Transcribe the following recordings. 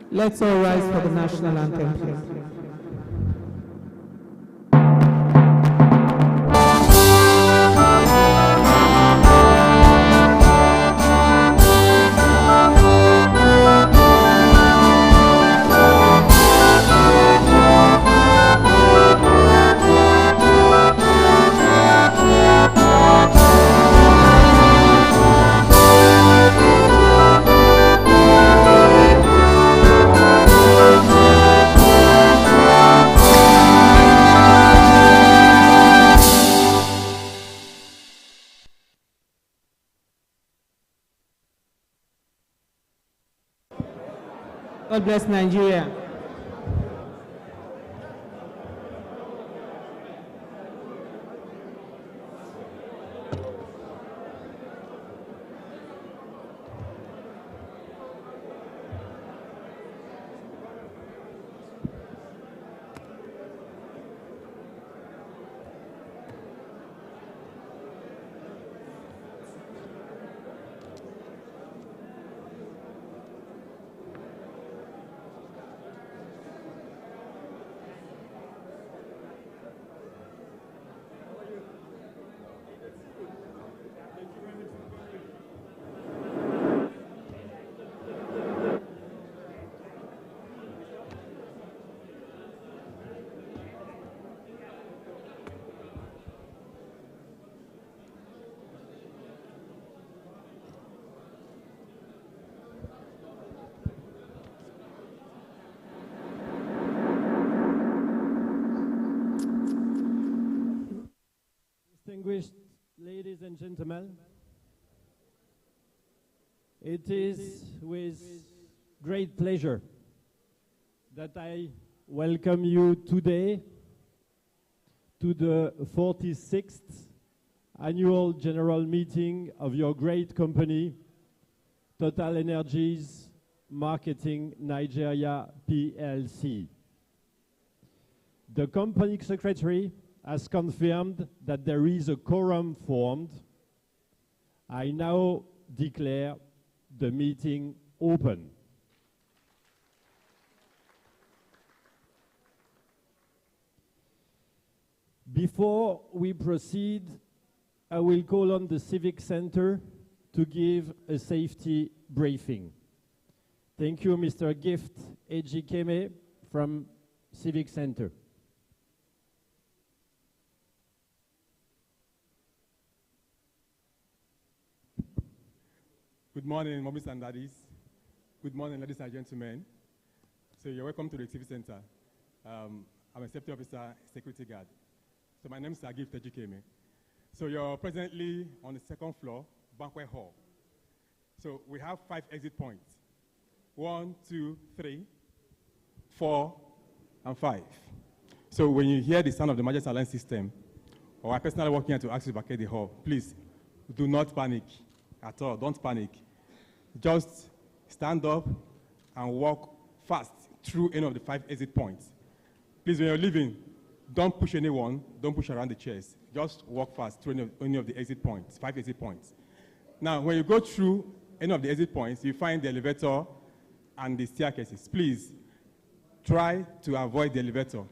Let's all rise for the national anthem, please. God bless Nigeria. Distinguished ladies and gentlemen, it is with great pleasure that I welcome you today to the 46th annual general meeting of your great company, TotalEnergies Marketing Nigeria PLC. The company secretary has confirmed that there is a quorum formed. I now declare the meeting open. Before we proceed, I will call on the Civic Center to give a safety briefing. Thank you, Mr. Gift Ejikeme from Civic Center. Good morning, mommies and daddies. Good morning, ladies and gentlemen. So you're welcome to the Civic Center. I'm a safety officer, security guard. So my name is Agif Tejikeme. So you're presently on the second floor, banquet hall. So we have 5 exit points. 1, 2, 3, 4, and 5. So when you hear the sound of the emergency alarm system, or I personally walking here to ask you to vacate the hall, please do not panic at all. Don't panic. Just stand up and walk fast through any of the 5 exit points. Please, when you're leaving, don't push anyone. Don't push around the chairs. Just walk fast through any of the exit points, 5 exit points. Now, when you go through any of the exit points, you find the elevator and the staircases. Please try to avoid the elevator,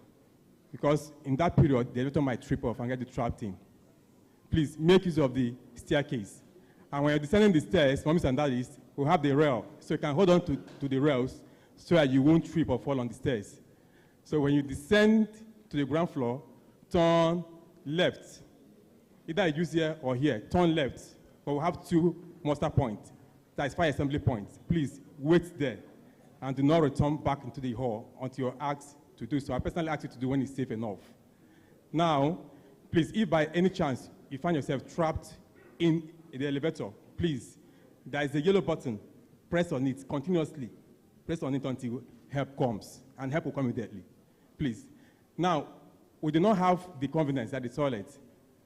because in that period, the elevator might trip off and get you trapped in. Please make use of the staircase. And when you're descending the stairs, mommies and daddies, we'll have the rail, so you can hold on to the rails so that you won't trip or fall on the stairs. So when you descend to the ground floor, turn left. Either you use here or here, turn left. But we'll have 2 muster points. That is 5 assembly points. Please wait there and do not return back into the hall until you're asked to do so. I personally ask you to do when it's safe enough. Now, please, if by any chance you find yourself trapped in the elevator, please, there is a yellow button. Press on it continuously. Press on it until help comes, and help will come immediately. Please. Now, we do not have the convenience that the toilet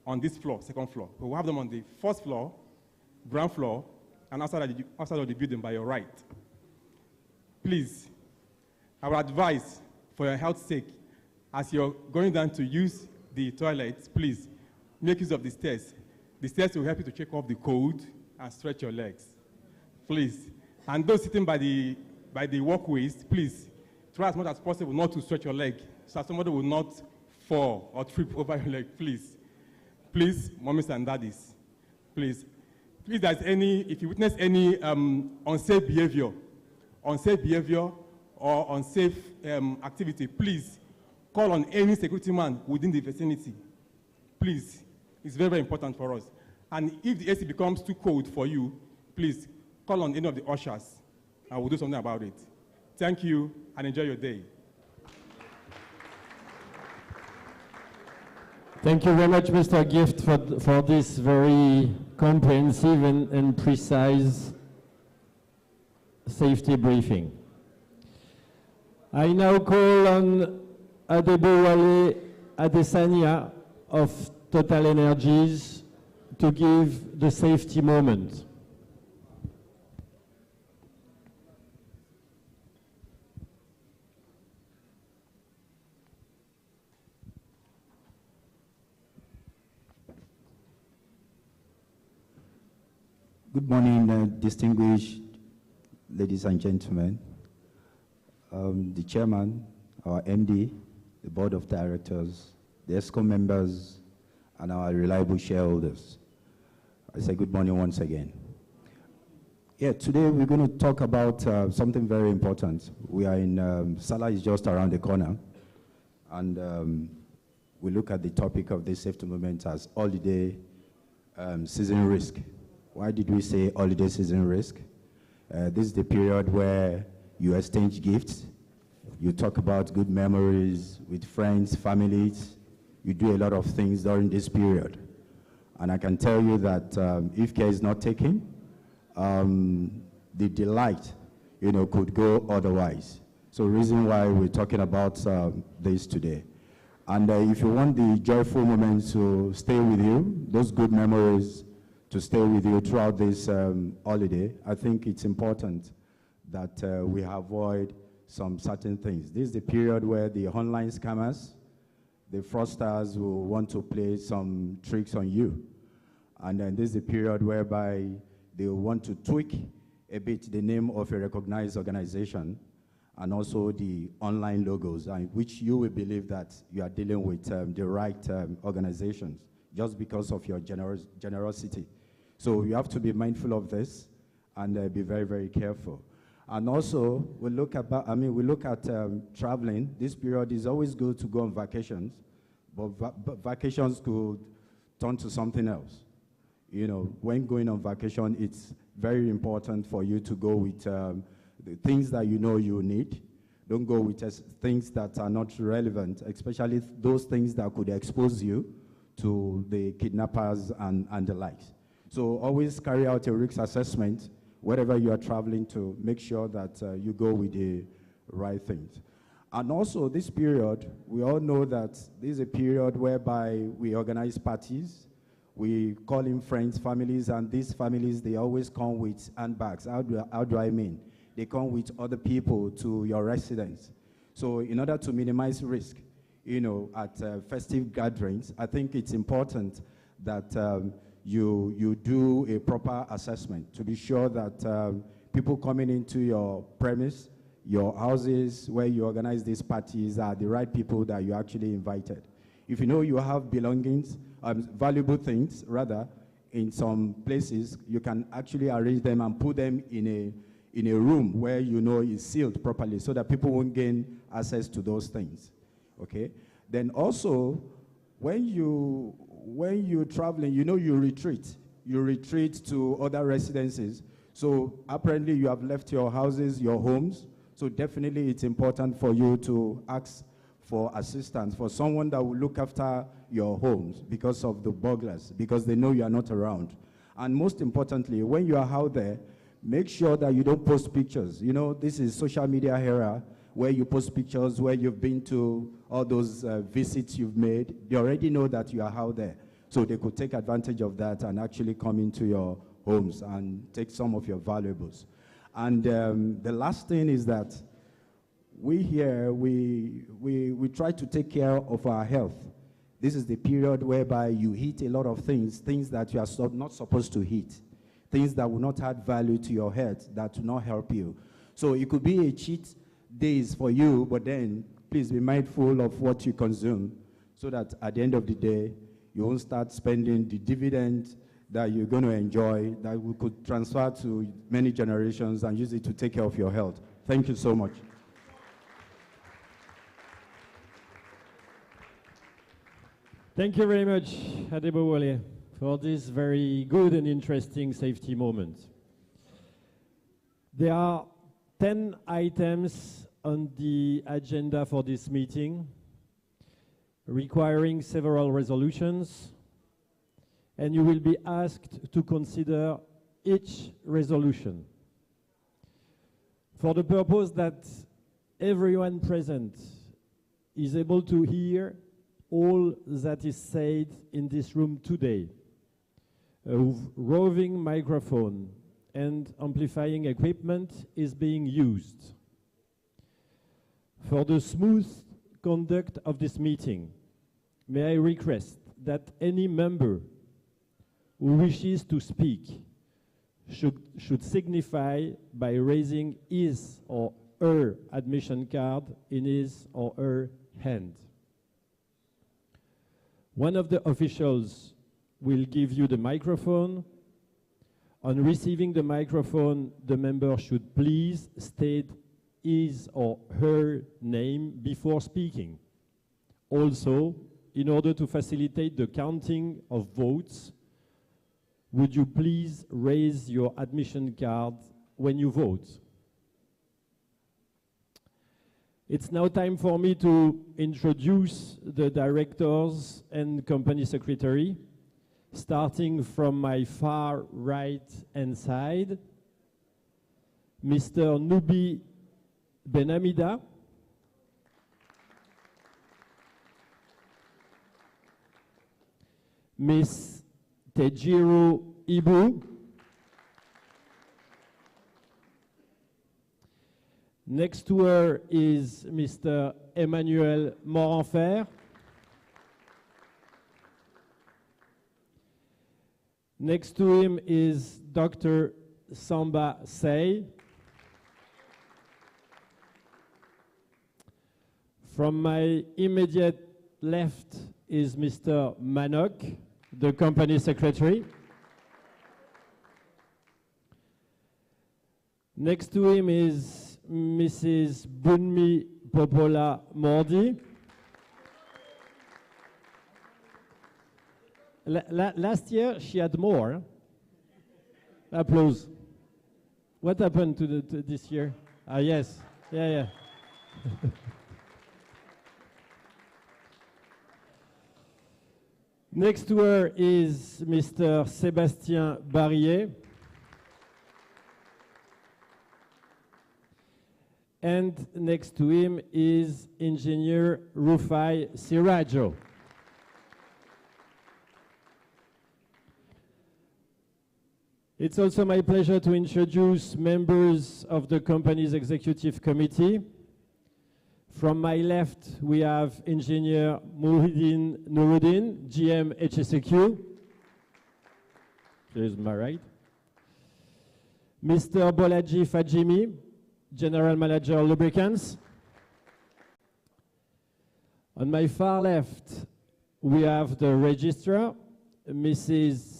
on this floor, second floor. We will have them on the first floor, ground floor, and outside of the building by your right. Please, I would advise, for your health's sake, as you're going down to use the toilet, please make use of the stairs. The stairs will help you to check off the cold and stretch your legs. Please. And those sitting by the by the walkways, please try as much as possible not to stretch your leg so that somebody will not fall or trip over your leg, please. Please, mommies and daddies, please. Please, if you witness any unsafe behavior or unsafe activity, please call on any security man within the vicinity. Please, it's very, very important for us. And if the AC becomes too cold for you, please call on any of the ushers and we'll do something about it. Thank you and enjoy your day. Thank you very much, Mr. Gift, for this very comprehensive and precise safety briefing. I now call on Adebowale Adesanya of TotalEnergies to give the safety moment. Good morning, distinguished ladies and gentlemen. The chairman, our MD, the board of directors, the ESCO members, and our reliable shareholders. I say good morning once again. Yeah, today we're going to talk about something very important. We are in, Salah is just around the corner, and we look at the topic of this safety movement as holiday season risk. Why did we say holiday season risk? This is the period where you exchange gifts, you talk about good memories with friends, families, you do a lot of things during this period. And I can tell you that if care is not taken, the delight, could go otherwise. So reason why we're talking about this today. And if you want the joyful moments to stay with you, those good memories to stay with you throughout this holiday, I think it's important that we avoid some certain things. This is the period where the online scammers, the fraudsters will want to play some tricks on you. And then this is the period whereby they will want to tweak a bit the name of a recognized organization and also the online logos, which you will believe that you are dealing with the right organizations just because of your generosity. So you have to be mindful of this and be very, very careful. And also, we look at traveling. This period is always good to go on vacations, but vacations could turn to something else. When going on vacation, it's very important for you to go with the things that you need. Don't go with things that are not relevant, especially those things that could expose you to the kidnappers and the likes. So always carry out a risk assessment wherever you are traveling to make sure that you go with the right things. And also this period, we all know that this is a period whereby we organize parties, we call in friends, families, and these families, they always come with handbags. How do I mean? They come with other people to your residence. So in order to minimize risk, at festive gatherings, I think it's important that you do a proper assessment to be sure that people coming into your premise, your houses where you organize these parties are the right people that you actually invited. If you have belongings, valuable things, rather, in some places, you can actually arrange them and put them in a room where is sealed properly so that people won't gain access to those things, okay? Then also, when you're traveling, you retreat. You retreat to other residences. So apparently you have left your houses, your homes. So definitely it's important for you to ask for assistance, for someone that will look after your homes because of the burglars, because they know you are not around. And most importantly, when you are out there, make sure that you don't post pictures. This is social media era where you post pictures, where you've been to all those visits you've made. They already know that you are out there. So they could take advantage of that and actually come into your homes and take some of your valuables. And the last thing is that we try to take care of our health. This is the period whereby you eat a lot of things that you are not supposed to eat, things that will not add value to your health, that will not help you. So it could be a cheat days for you, but then please be mindful of what you consume so that at the end of the day, you won't start spending the dividend that you're going to enjoy, that we could transfer to many generations and use it to take care of your health. Thank you so much. Thank you very much, Adebowale, for this very good and interesting safety moment. There are 10 items on the agenda for this meeting, requiring several resolutions, and you will be asked to consider each resolution. For the purpose that everyone present is able to hear all that is said in this room today, a roving microphone and amplifying equipment is being used. For the smooth conduct of this meeting, may I request that any member who wishes to speak should signify by raising his or her admission card in his or her hand. One of the officials will give you the microphone. On receiving the microphone, the member should please state his or her name before speaking. Also, in order to facilitate the counting of votes, would you please raise your admission card when you vote? It's now time for me to introduce the directors and company secretary, starting from my far right hand side, Mr. Nubi Benamida, Miss Tejiro Ibu, next to her is Mr. Emmanuel Moranfer. Next to him is Dr. Samba Say. From my immediate left is Mr. Manok, the company secretary. Next to him is Mrs. Bunmi Popola Mordi. Last year she had more. Applause. What happened to this year? Ah, yes. Yeah. Next to her is Mr. Sébastien Barrier. And next to him is Engineer Rufai Sirajo. It's also my pleasure to introduce members of the company's executive committee. From my left, we have Engineer Muhyiddin Nuruddin, GM HSEQ. Here's my right. Mr. Bolaji Fajimi, General Manager Lubricants. On my far left, we have the registrar, Mr.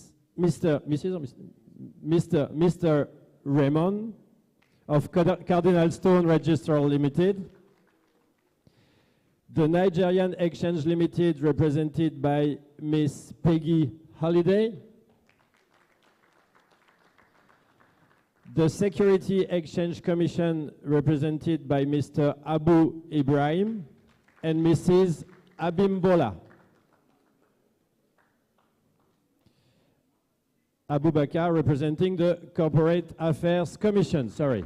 Raymond of Cardinal Stone Registrar Limited. The Nigerian Exchange Limited, represented by Miss Peggy Holiday. The Security Exchange Commission, represented by Mr. Abu Ibrahim and Mrs. Abimbola. Abu Bakr, representing the Corporate Affairs Commission, sorry.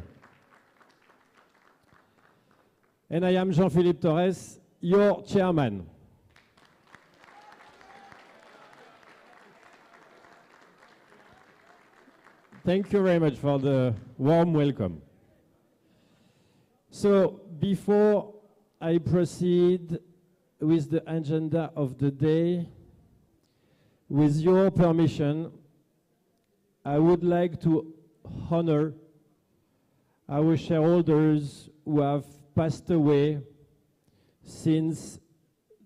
And I am Jean-Philippe Torres, your chairman. Thank you very much for the warm welcome. So before I proceed with the agenda of the day, with your permission, I would like to honor our shareholders who have passed away since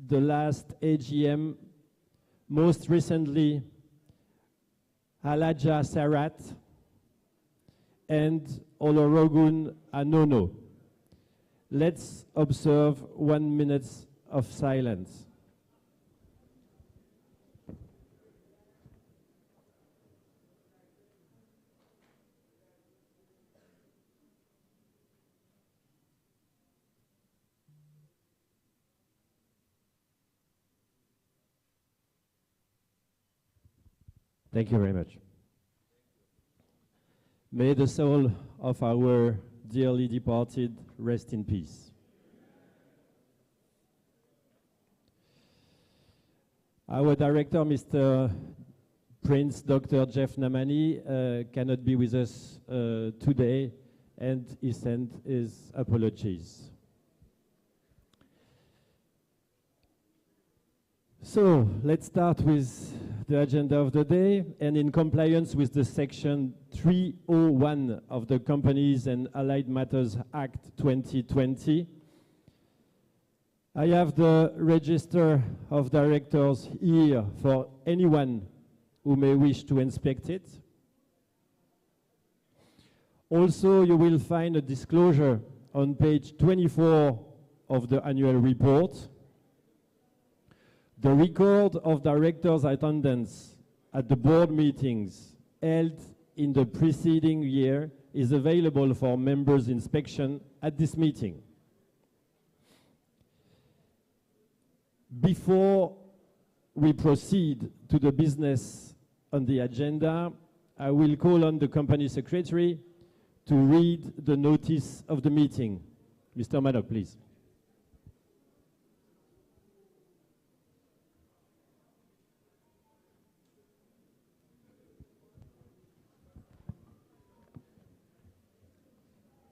the last AGM, most recently Alaja Sarat and Olorogun Anono. Let's observe 1 minute of silence. Thank you very much. May the soul of our dearly departed rest in peace. Our director, Mr. Prince Dr. Jeff Namani, cannot be with us today, and he sent his apologies. So let's start with the agenda of the day, and in compliance with the section 301 of the Companies and Allied Matters Act 2020, I have the register of directors here for anyone who may wish to inspect it. Also, you will find a disclosure on page 24 of the annual report. The record of directors' attendance at the board meetings held in the preceding year is available for members' inspection at this meeting. Before we proceed to the business on the agenda, I will call on the company secretary to read the notice of the meeting. Mr. Maddock, please.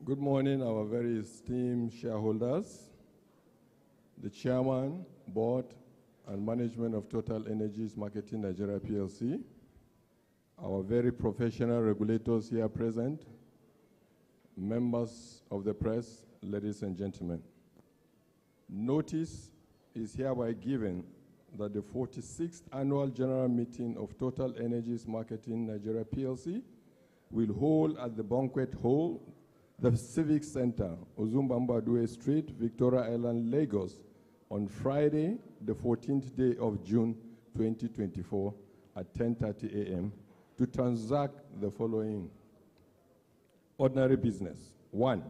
Good morning, our very esteemed shareholders, the chairman, board, and management of TotalEnergies Marketing Nigeria PLC, our very professional regulators here present, members of the press, ladies and gentlemen. Notice is hereby given that the 46th Annual General Meeting of TotalEnergies Marketing Nigeria PLC will hold at the Banquet Hall, the Civic Center, Ozumbambadue Street, Victoria Island, Lagos, on Friday, the 14th day of June 2024 at 10:30 a.m. to transact the following ordinary business. 1,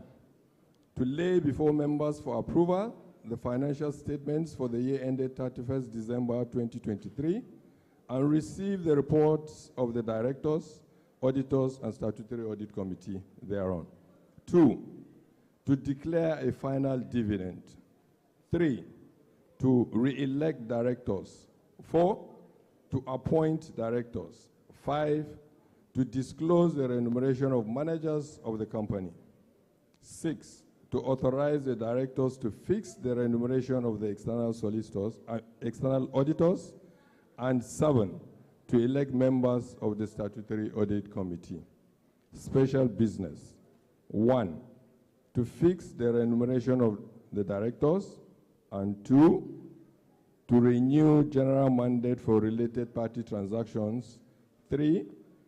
to lay before members for approval the financial statements for the year ended 31st December 2023 and receive the reports of the directors, auditors, and statutory audit committee thereon. 2, to declare a final dividend. 3, to re-elect directors. 4, to appoint directors. 5, to disclose the remuneration of managers of the company. 6, to authorize the directors to fix the remuneration of the external solicitors, external auditors. And 7, to elect members of the statutory audit committee. Special business. 1, to fix the remuneration of the directors, and 2, to renew general mandate for related party transactions. 3,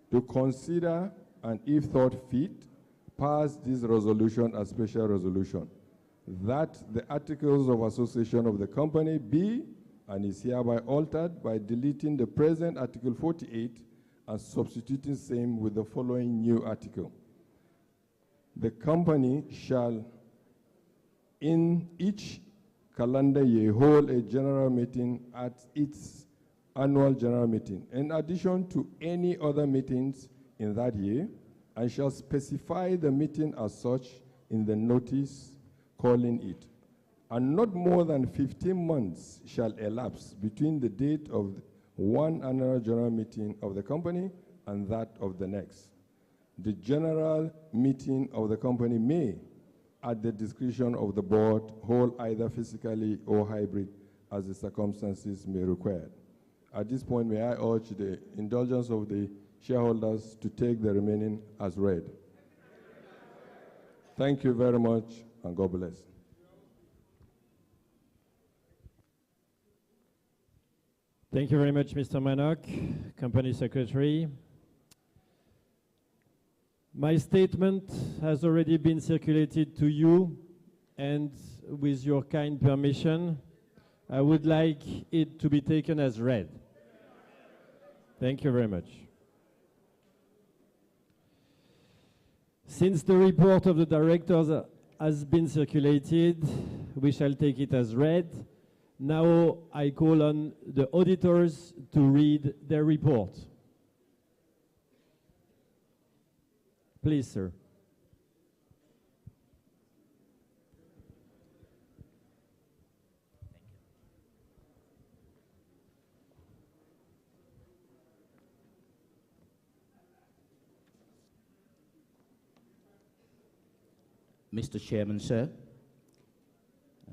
to consider and, if thought fit, pass this resolution as special resolution, that the articles of association of the company be and is hereby altered by deleting the present Article 48 and substituting same with the following new article. The company shall, in each calendar year, hold a general meeting at its annual general meeting, in addition to any other meetings in that year, and shall specify the meeting as such in the notice calling it. And not more than 15 months shall elapse between the date of one annual general meeting of the company and that of the next. The general meeting of the company may, at the discretion of the board, hold either physically or hybrid as the circumstances may require. At this point, may I urge the indulgence of the shareholders to take the remaining as read. Thank you very much, and God bless. Thank you very much, Mr. Manock, Company Secretary. My statement has already been circulated to you, and with your kind permission, I would like it to be taken as read. Thank you very much. Since the report of the directors has been circulated, we shall take it as read. Now I call on the auditors to read their report. Please, sir. Mr. Chairman, sir,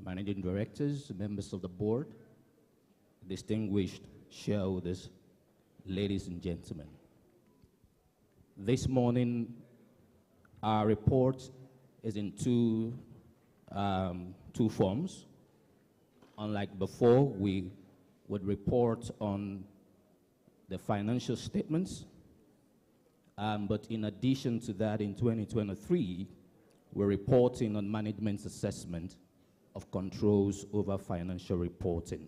managing directors, members of the board, distinguished shareholders, ladies and gentlemen. This morning, our report is in two forms. Unlike before, we would report on the financial statements, but in addition to that, in 2023, we're reporting on management's assessment of controls over financial reporting.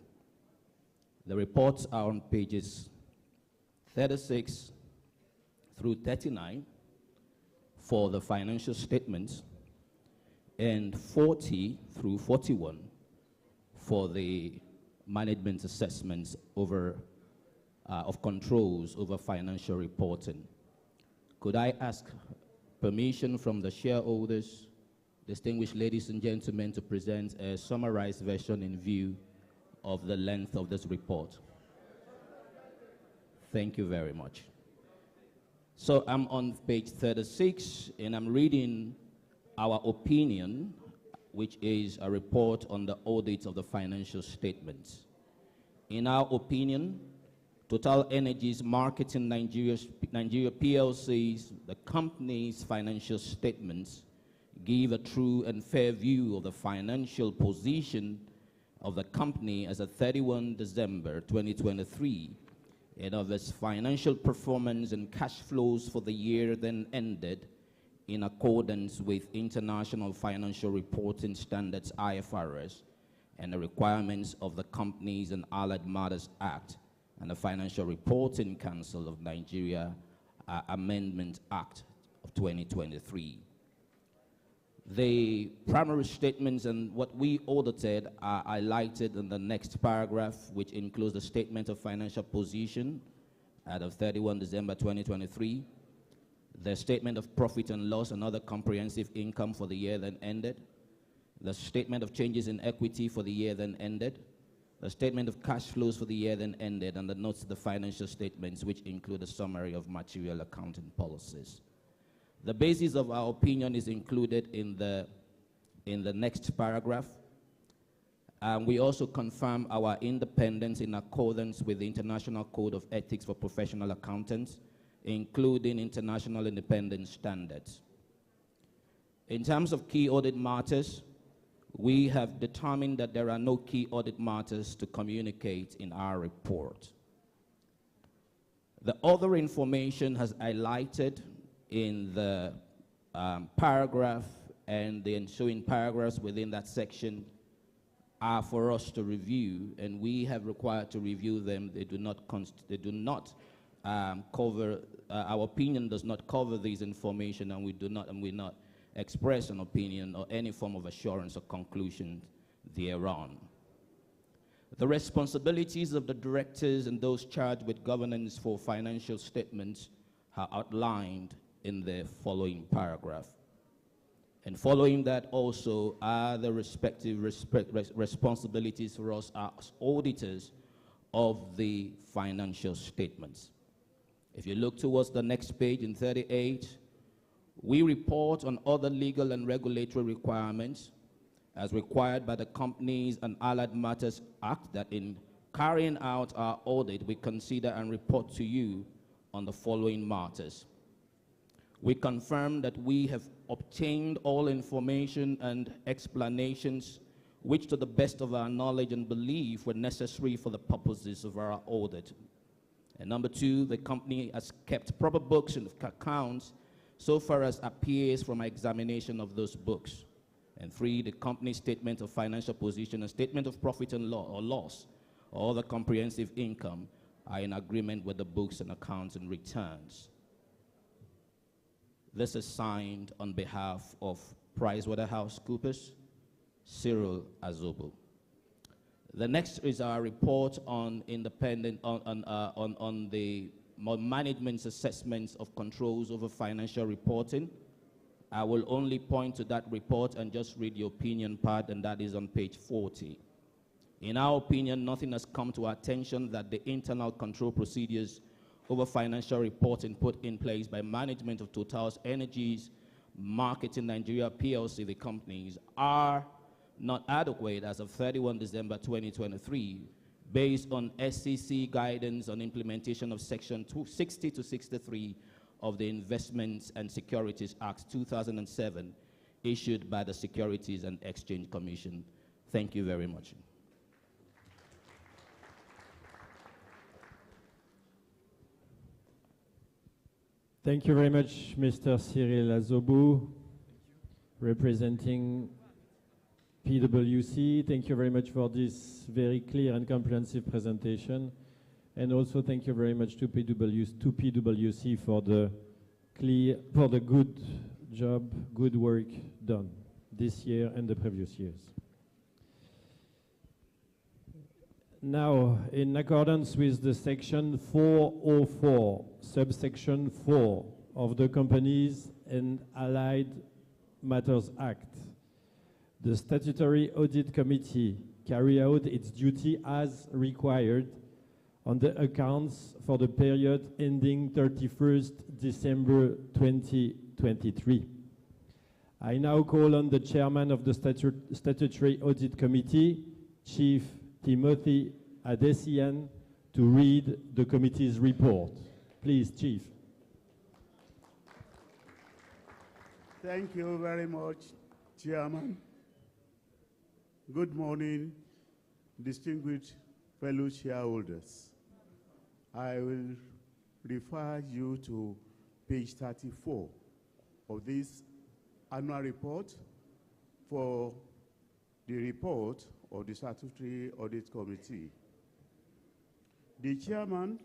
The reports are on pages 36 through 39 for the financial statements and 40 through 41 for the management assessments over, of controls over financial reporting. Could I ask permission from the shareholders, distinguished ladies and gentlemen, to present a summarized version in view of the length of this report? Thank you very much. So I'm on page 36, and I'm reading our opinion, which is a report on the audit of the financial statements. In our opinion, TotalEnergies Marketing Nigeria PLC's, the company's financial statements give a true and fair view of the financial position of the company as of 31 December 2023 and of its financial performance and cash flows for the year then ended in accordance with International Financial Reporting Standards IFRS and the requirements of the Companies and Allied Matters Act and the Financial Reporting Council of Nigeria Amendment Act of 2023. The primary statements and what we audited are highlighted in the next paragraph, which includes the statement of financial position as of 31 December 2023, the statement of profit and loss and other comprehensive income for the year then ended, the statement of changes in equity for the year then ended, the statement of cash flows for the year then ended, and the notes to the financial statements, which include a summary of material accounting policies. The basis of our opinion is included in the next paragraph. We also confirm our independence in accordance with the International Code of Ethics for Professional Accountants, including international independent standards. In terms of key audit matters, we have determined that there are no key audit matters to communicate in our report. The other information has highlighted in the paragraph and the ensuing paragraphs within that section are for us to review, and we have required to review them. They do not cover, our opinion does not cover these information, and we will not express an opinion or any form of assurance or conclusion thereon. The responsibilities of the directors and those charged with governance for financial statements are outlined in the following paragraph. And following that also are the respective responsibilities for us as auditors of the financial statements. If you look towards the next page in 38, we report on other legal and regulatory requirements as required by the Companies and Allied Matters Act, that in carrying out our audit, we consider and report to you on the following matters. We confirm that we have obtained all information and explanations which, to the best of our knowledge and belief, were necessary for the purposes of our audit. And number two, the company has kept proper books and accounts so far as appears from our examination of those books. And three, the company's statement of financial position and statement of profit and loss, or the comprehensive income, are in agreement with the books and accounts and returns. This is signed on behalf of PricewaterhouseCoopers, Cyril Azobo. The next is our report on the management's assessments of controls over financial reporting. I will only point to that report and just read the opinion part, and that is on page 40. In our opinion, nothing has come to our attention that the internal control procedures over financial reporting put in place by management of TotalEnergies Marketing Nigeria PLC, the companies, are not adequate as of 31 December 2023, based on SEC guidance on implementation of Section 260 to 63 of the Investments and Securities Act 2007, issued by the Securities and Exchange Commission. Thank you very much. Thank you very much, Mr. Cyril Azobo, representing PwC. Thank you very much for this very clear and comprehensive presentation. And also thank you very much to PwC for the good job, good work done this year and the previous years. Now, in accordance with the section 404, subsection 4 of the Companies and Allied Matters Act, the Statutory Audit Committee carry out its duty as required on the accounts for the period ending 31st December 2023. I now call on the chairman of the Statutory Audit Committee, Chief Timothy Adesian, to read the committee's report. Please, Chief. Thank you very much, Chairman. Good morning, distinguished fellow shareholders. I will refer you to page 34 of this annual report for the report of the Statutory Audit Committee. The chairman,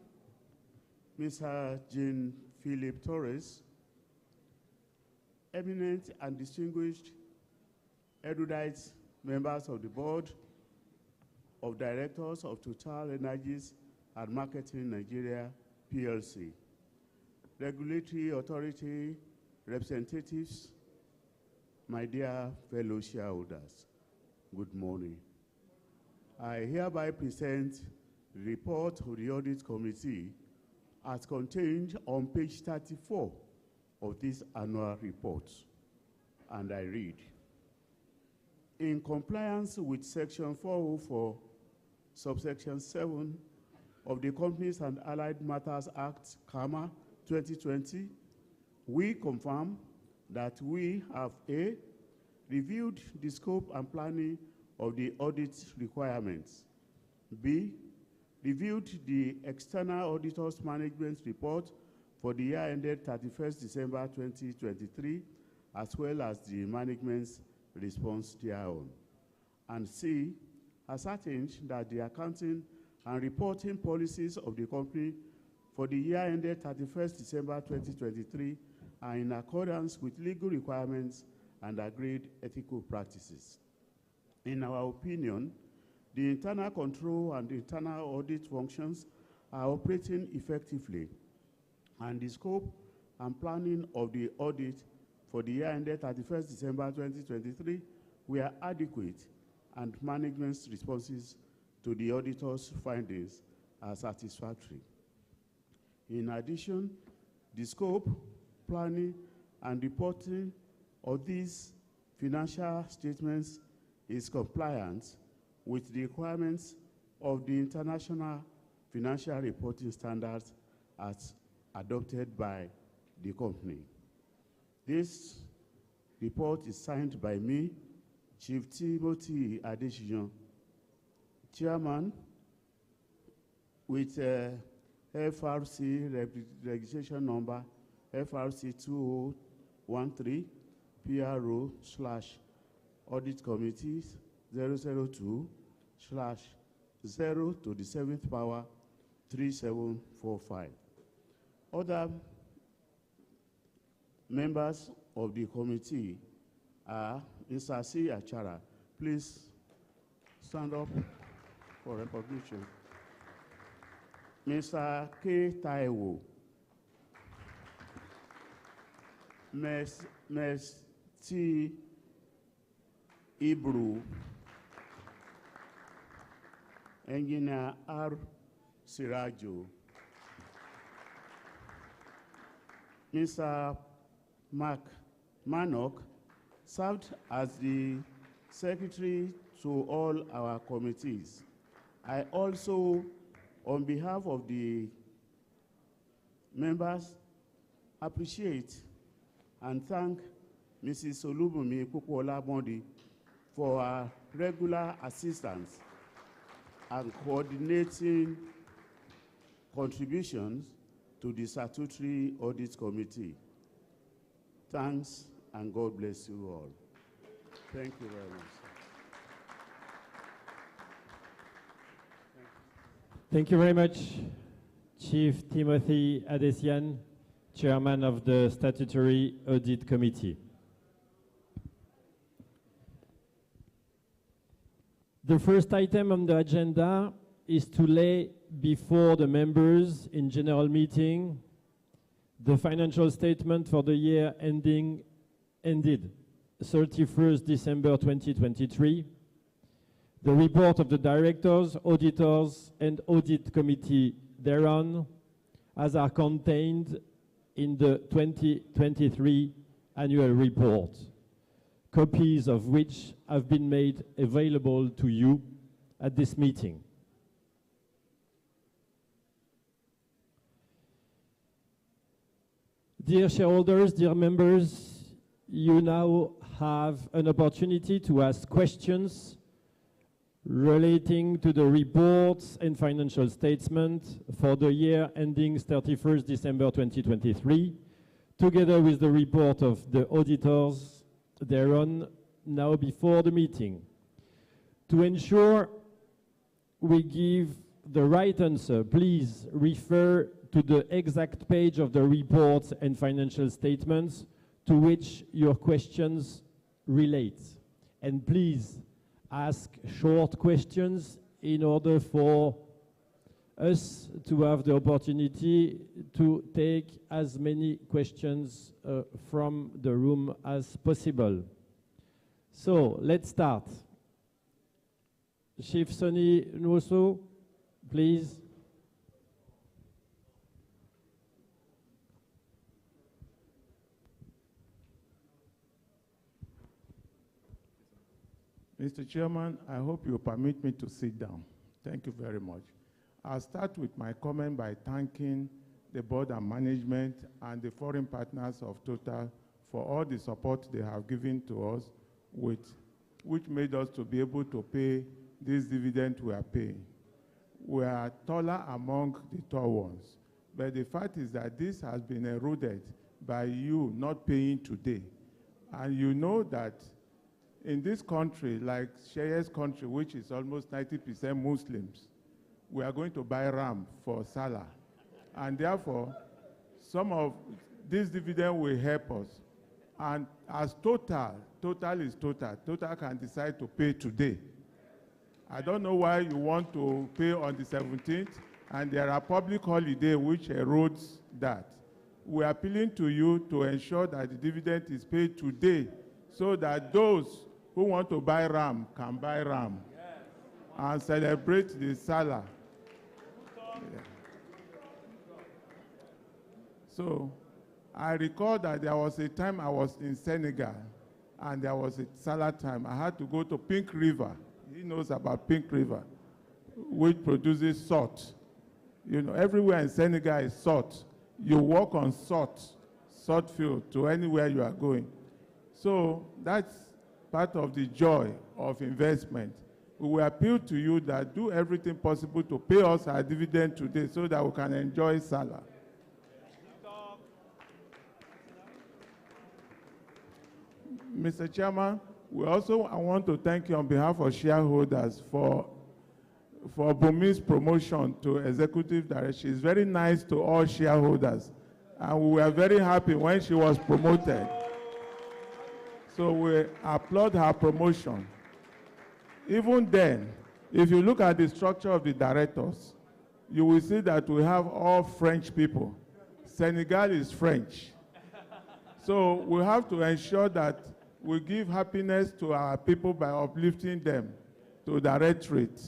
Mr. Jean Philip Torres, eminent and distinguished erudite members of the board of directors of TotalEnergies and Marketing Nigeria PLC, regulatory authority representatives, my dear fellow shareholders, good morning. I hereby present the report of the Audit Committee as contained on page 34 of this annual report, and I read. In compliance with Section 404, subsection 7 of the Companies and Allied Matters Act, 2020, we confirm that we have A, reviewed the scope and planning of the audit requirements, B, reviewed the external auditor's management report for the year ended 31st December 2023, as well as the management's response thereon, and C, ascertained that the accounting and reporting policies of the company for the year ended 31st December 2023 are in accordance with legal requirements and agreed ethical practices. In our opinion, the internal control and internal audit functions are operating effectively, and the scope and planning of the audit for the year ended 31st December 2023 were adequate, and management's responses to the auditor's findings are satisfactory. In addition, the scope, planning, and reporting of these financial statements is compliant with the requirements of the International Financial Reporting Standards as adopted by the company. This report is signed by me, Chief Timothy Adesina, Chairman, with FRC registration number FRC 2013 PRO/Audit Committees 002/0 to the 7th power 3745. Other members of the committee are Mr. C. Achara. Please stand up for recognition. Mr. K. Taiwo. Ms. T. Ibru. Engineer R. Sirajo. Mr. Mark Manok served as the secretary to all our committees. I also, on behalf of the members, appreciate and thank Mrs. Olubunmi Kukwuola-Mondi for her regular assistance and coordinating contributions to the Statutory Audit Committee. Thanks, and God bless you all. Thank you very much. Thank you very much, Chief Timothy Adesina, Chairman of the Statutory Audit Committee. The first item on the agenda is to lay before the members in general meeting the financial statement for the year ended 31st December 2023, the report of the directors, auditors, and audit committee thereon, as are contained in the 2023 annual report, copies of which have been made available to you at this meeting. Dear shareholders, dear members, you now have an opportunity to ask questions relating to the reports and financial statements for the year ending 31st December 2023, together with the report of the auditors thereon, now before the meeting. To ensure we give the right answer, please refer to the exact page of the reports and financial statements to which your questions relate. And please ask short questions in order for us to have the opportunity to take as many questions from the room as possible. So let's start. Chief Sonny Nwosu, please. Mr. Chairman, I hope you permit me to sit down. Thank you very much. I'll start with my comment by thanking the board and management and the foreign partners of Total for all the support they have given to us, which made us to be able to pay this dividend we are paying. We are taller among the tall ones, but the fact is that this has been eroded by you not paying today. And you know that in this country, like Shea's country, which is almost 90% Muslims, we are going to buy ram for Salah. And therefore, some of this dividend will help us. And as Total is Total. Total can decide to pay today. I don't know why you want to pay on the 17th, and there are public holidays which erodes that. We are appealing to you to ensure that the dividend is paid today so that those who want to buy ram can buy ram and celebrate the Salah. Yeah. So I recall that there was a time I was in Senegal and there was a Salah time. I had to go to Pink River. He knows about Pink River, which produces salt. You know, everywhere in Senegal is salt. You walk on salt. sought field to anywhere you are going. So that's part of the joy of investment. We will appeal to you that do everything possible to pay us our dividend today so that we can enjoy Salah. Mr. Chairman, I want to thank you on behalf of shareholders for Bumi's promotion to executive director. She's very nice to all shareholders, and we were very happy when she was promoted. So we applaud her promotion. Even then, if you look at the structure of the directors, you will see that we have all French people. Senegal is French. So we have to ensure that we give happiness to our people by uplifting them to directorate.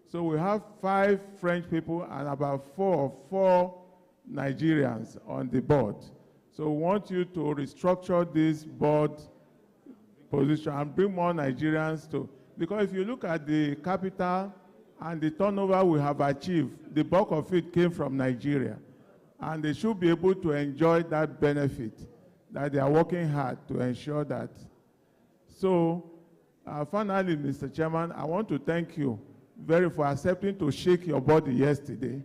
So we have 5 French people and about 4 Nigerians on the board. So we want you to restructure this board position and bring more Nigerians to, because if you look at the capital and the turnover we have achieved, the bulk of it came from Nigeria. And they should be able to enjoy that benefit, that they are working hard to ensure that. So finally, Mr. Chairman, I want to thank you for accepting to shake your body yesterday.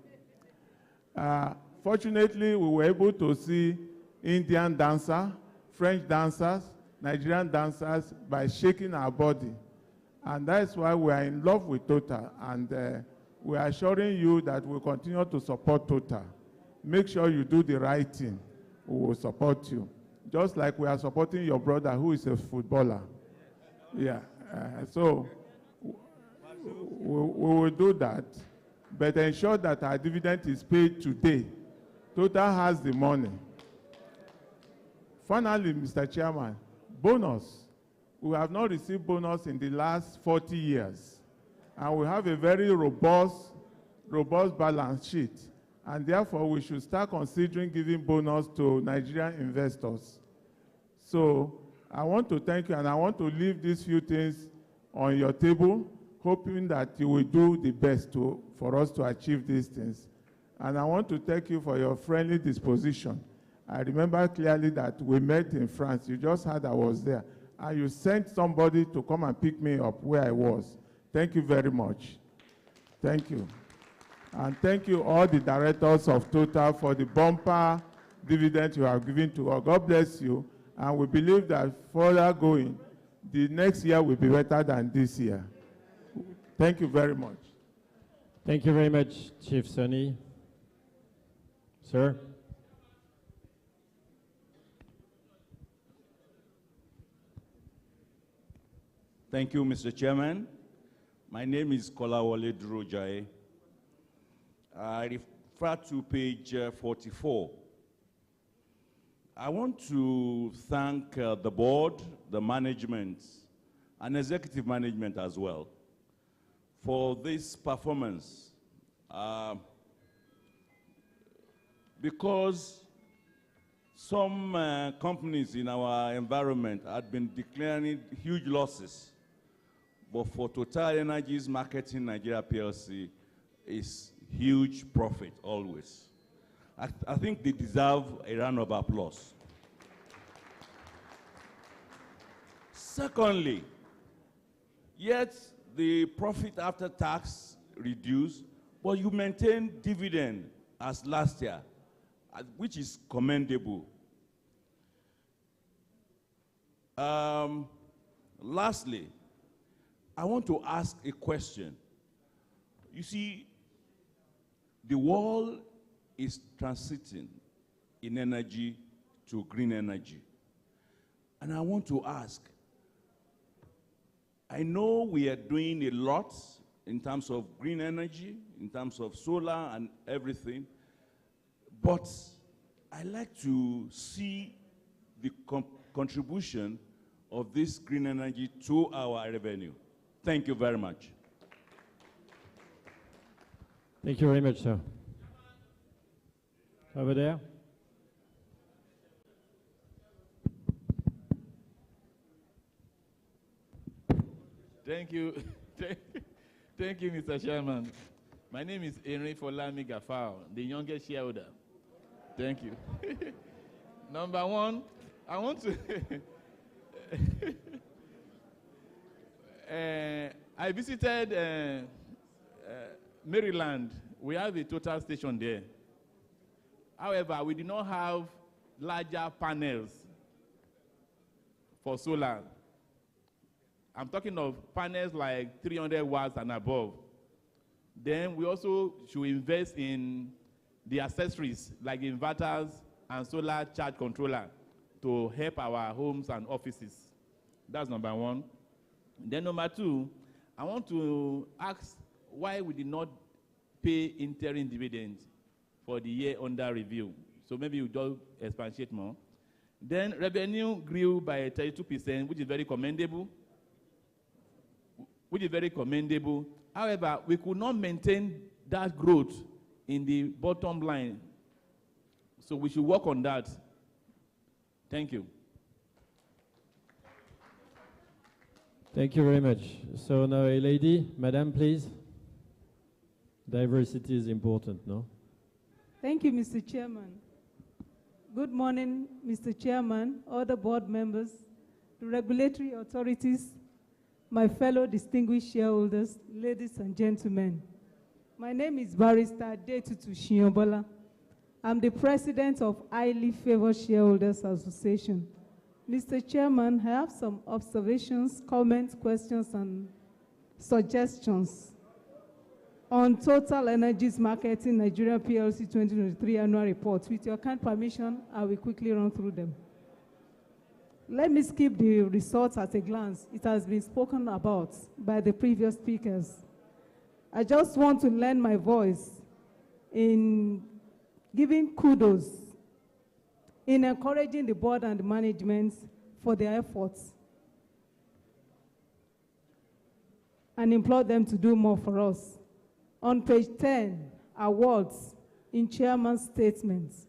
Fortunately, we were able to see Indian dancers, French dancers, Nigerian dancers by shaking our body. And that's why we are in love with Total. And we are assuring you that we'll continue to support Total. Make sure you do the right thing. We will support you. Just like we are supporting your brother who is a footballer. Yeah. So we will do that. But ensure that our dividend is paid today. Total has the money. Finally, Mr. Chairman, bonus. We have not received bonus in the last 40 years. And we have a very robust balance sheet. And therefore, we should start considering giving bonus to Nigerian investors. So I want to thank you, and I want to leave these few things on your table, hoping that you will do the best for us to achieve these things. And I want to thank you for your friendly disposition. I remember clearly that we met in France. You just heard I was there. And you sent somebody to come and pick me up where I was. Thank you very much. Thank you. And thank you all the directors of Total for the bumper dividend you have given to us. God bless you. And we believe that further going, the next year will be better than this year. Thank you very much. Thank you very much, Chief Sonny. Sir? Thank you, Mr. Chairman. My name is Kolawole Durojai. I refer to page 44. I want to thank the board, the management, and executive management as well for this performance. Because some companies in our environment had been declaring huge losses, but for TotalEnergies Marketing Nigeria PLC is huge profit always. I think they deserve a round of applause. Secondly, yet the profit after tax reduced, but you maintain dividend as last year, which is commendable. Lastly, I want to ask a question. You see, the world is transiting in energy to green energy. And I want to ask, I know we are doing a lot in terms of green energy, in terms of solar and everything, but I like to see the contribution of this green energy to our revenue. Thank you very much. Thank you very much, sir. Over there. Thank you. Thank you, Mr. Chairman. My name is Henry Folami Gafao, the youngest shareholder. Thank you. Number one, I want to. I visited Maryland. We have a Total station there. However, we do not have larger panels for solar. I'm talking of panels like 300 watts and above. Then we also should invest in the accessories like inverters and solar charge controller to help our homes and offices. That's number one. Then number two, I want to ask why we did not pay interim dividends for the year under review. So maybe you just expatiate more. Then revenue grew by 32%, which is very commendable. However, we could not maintain that growth in the bottom line. So we should work on that. Thank you. Thank you very much. So now a lady, madam, please. Diversity is important, no? Thank you, Mr. Chairman. Good morning, Mr. Chairman, other board members, the regulatory authorities, my fellow distinguished shareholders, ladies and gentlemen. My name is Barrister Adetutu Shiobola. I'm the president of Highly Favored Shareholders Association. Mr. Chairman, I have some observations, comments, questions, and suggestions on TotalEnergies Marketing Nigeria PLC 2023 annual report. With your kind permission, I will quickly run through them. Let me skip the results at a glance. It has been spoken about by the previous speakers. I just want to lend my voice in giving kudos, in encouraging the board and the management for their efforts, and implore them to do more for us. On page 10, awards in chairman's statements,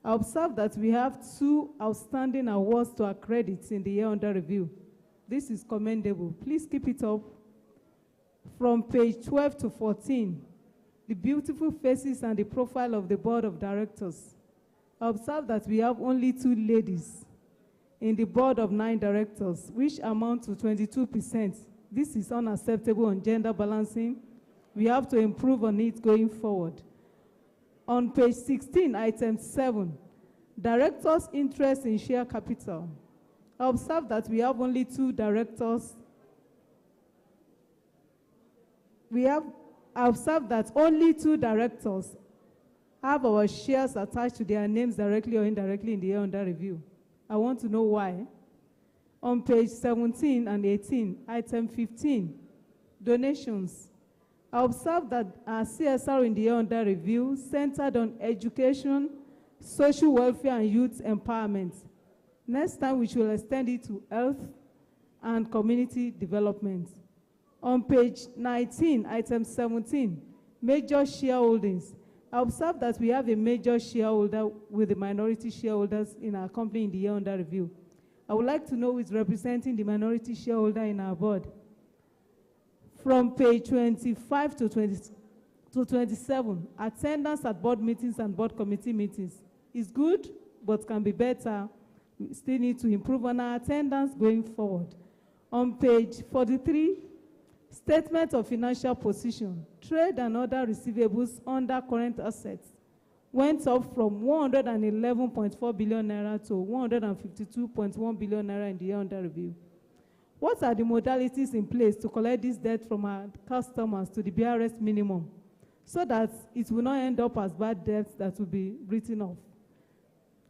I observe that we have 2 outstanding awards to our credits in the year under review. This is commendable. Please keep it up. From page 12 to 14, the beautiful faces and the profile of the board of directors. I observe that we have only 2 ladies in the board of 9 directors, which amount to 22%. This is unacceptable on gender balancing. We have to improve on it going forward. On page 16, item 7, directors' interest in share capital. I observe that we have only 2 directors. I observe that only 2 directors have our shares attached to their names directly or indirectly in the year under review. I want to know why. On page 17 and 18, item 15, donations. I observe that our CSR in the year under review centered on education, social welfare, and youth empowerment. Next time, we should extend it to health and community development. On page 19, item 17, major shareholdings. I observe that we have a major shareholder with the minority shareholders in our company in the year under review. I would like to know who is representing the minority shareholder in our board. From page 25 to 27, attendance at board meetings and board committee meetings is good, but can be better. We still need to improve on our attendance going forward. On page 43, statement of financial position, trade and other receivables under current assets went up from 111.4 billion naira to 152.1 billion naira in the year under review. What are the modalities in place to collect this debt from our customers to the BRS minimum so that it will not end up as bad debts that will be written off?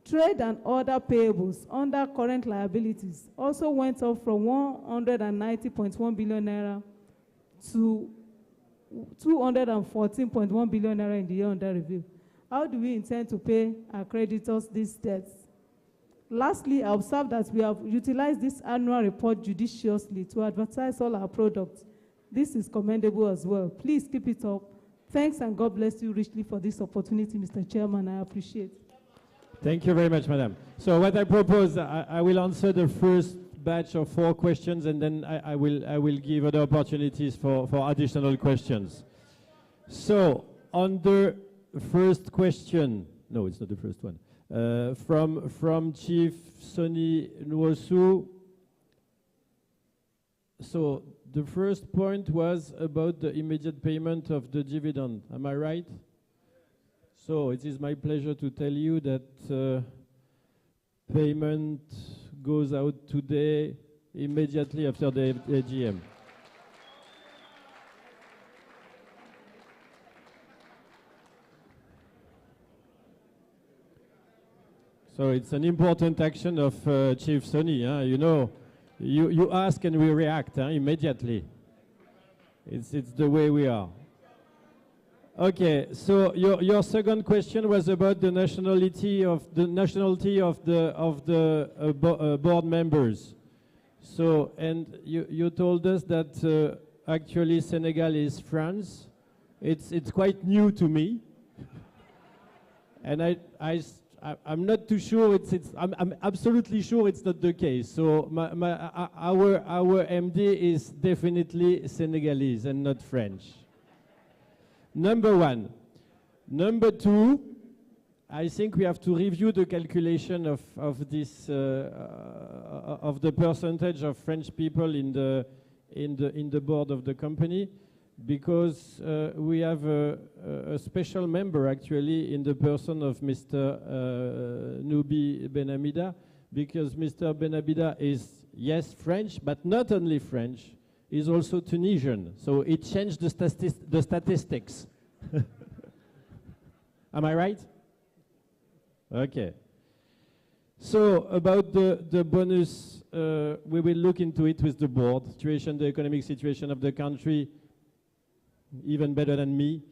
Trade and other payables under current liabilities also went up from 190.1 billion naira to 214.1 billion naira in the year under review. How do we intend to pay our creditors these debts? Lastly, I observe that we have utilized this annual report judiciously to advertise all our products. This is commendable as well. Please keep it up. Thanks, and God bless you richly for this opportunity, Mr. Chairman. I appreciate it. Thank you very much, madam. So what I propose, I will answer the first batch of 4 questions, and then I will give other opportunities for additional questions. So on the first question, no, it's not the first one. From Chief Sonny Nwosu. So the first point was about the immediate payment of the dividend. Am I right? So it is my pleasure to tell you that payment goes out today, immediately after the AGM. So it's an important action of Chief Sonny. You know, you ask and we react immediately. It's the way we are. Okay, so your second question was about the nationality of the board members. So, and you told us that actually Senegal is France. It's quite new to me, and I'm not too sure. I'm absolutely sure it's not the case. So our MD is definitely Senegalese and not French. Number one. Number two, I think we have to review the calculation of this of the percentage of French people in the board of the company, because we have a special member actually in the person of Mr. Noubi Benamida, because Mr. Benamida is, yes, French, but not only French, is also Tunisian. So it changed the statistics. Am I right? Okay. So about the bonus, we will look into it with the board. The economic situation of the country, even better than me.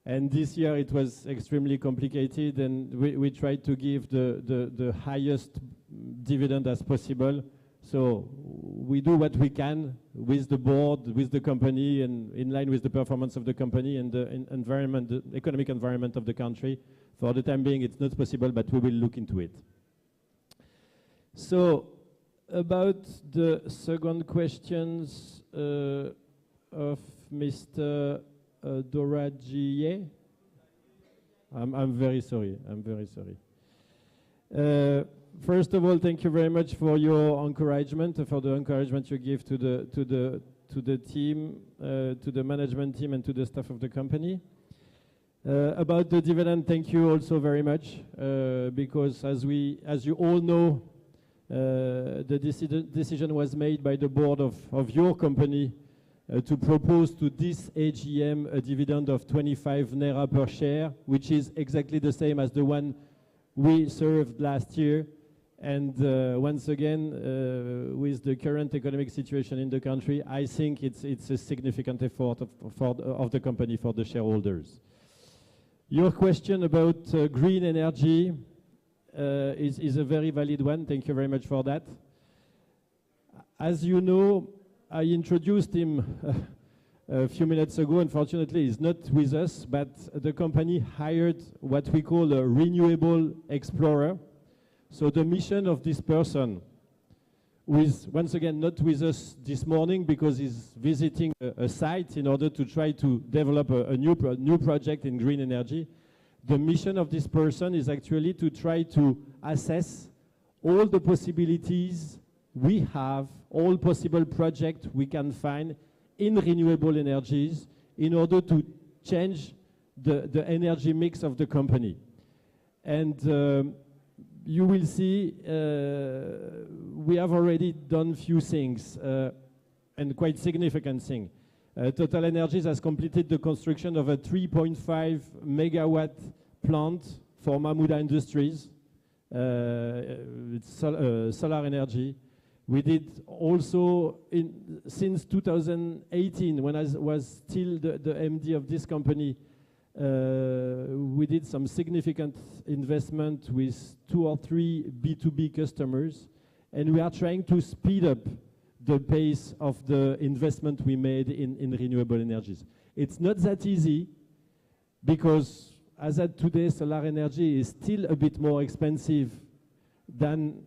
And this year it was extremely complicated, and we tried to give the highest dividend as possible. So we do what we can with the board, with the company, and in line with the performance of the company and the environment, the economic environment of the country. For the time being, it's not possible, but we will look into it. So about the second questions of Mr. Doragier. I'm very sorry. I'm very sorry. First of all, thank you very much for your encouragement, for the encouragement you give to the team, to the management team, and to the staff of the company. About the dividend, thank you also very much, because as you all know, the decision was made by the board of your company to propose to this AGM a dividend of 25 naira per share, which is exactly the same as the one we served last year. And once again, with the current economic situation in the country, I think it's a significant effort of the company for the shareholders. Your question about green energy is a very valid one. Thank you very much for that. As you know, I introduced him a few minutes ago. Unfortunately, he's not with us, but the company hired what we call a renewable explorer. So the mission of this person, who is once again not with us this morning because he's visiting a site in order to try to develop a new project in green energy. The mission of this person is actually to try to assess all the possibilities we have, all possible projects we can find in renewable energies in order to change the energy mix of the company. And you will see we have already done few things, and quite significant things. TotalEnergies has completed the construction of a 3.5 megawatt plant for Mahmouda Industries. It's solar energy. We did also, since 2018, when I was still the MD of this company, we did some significant investment with 2 or 3 B2B customers, and we are trying to speed up the pace of the investment we made in renewable energies. It's not that easy, because as at today, solar energy is still a bit more expensive than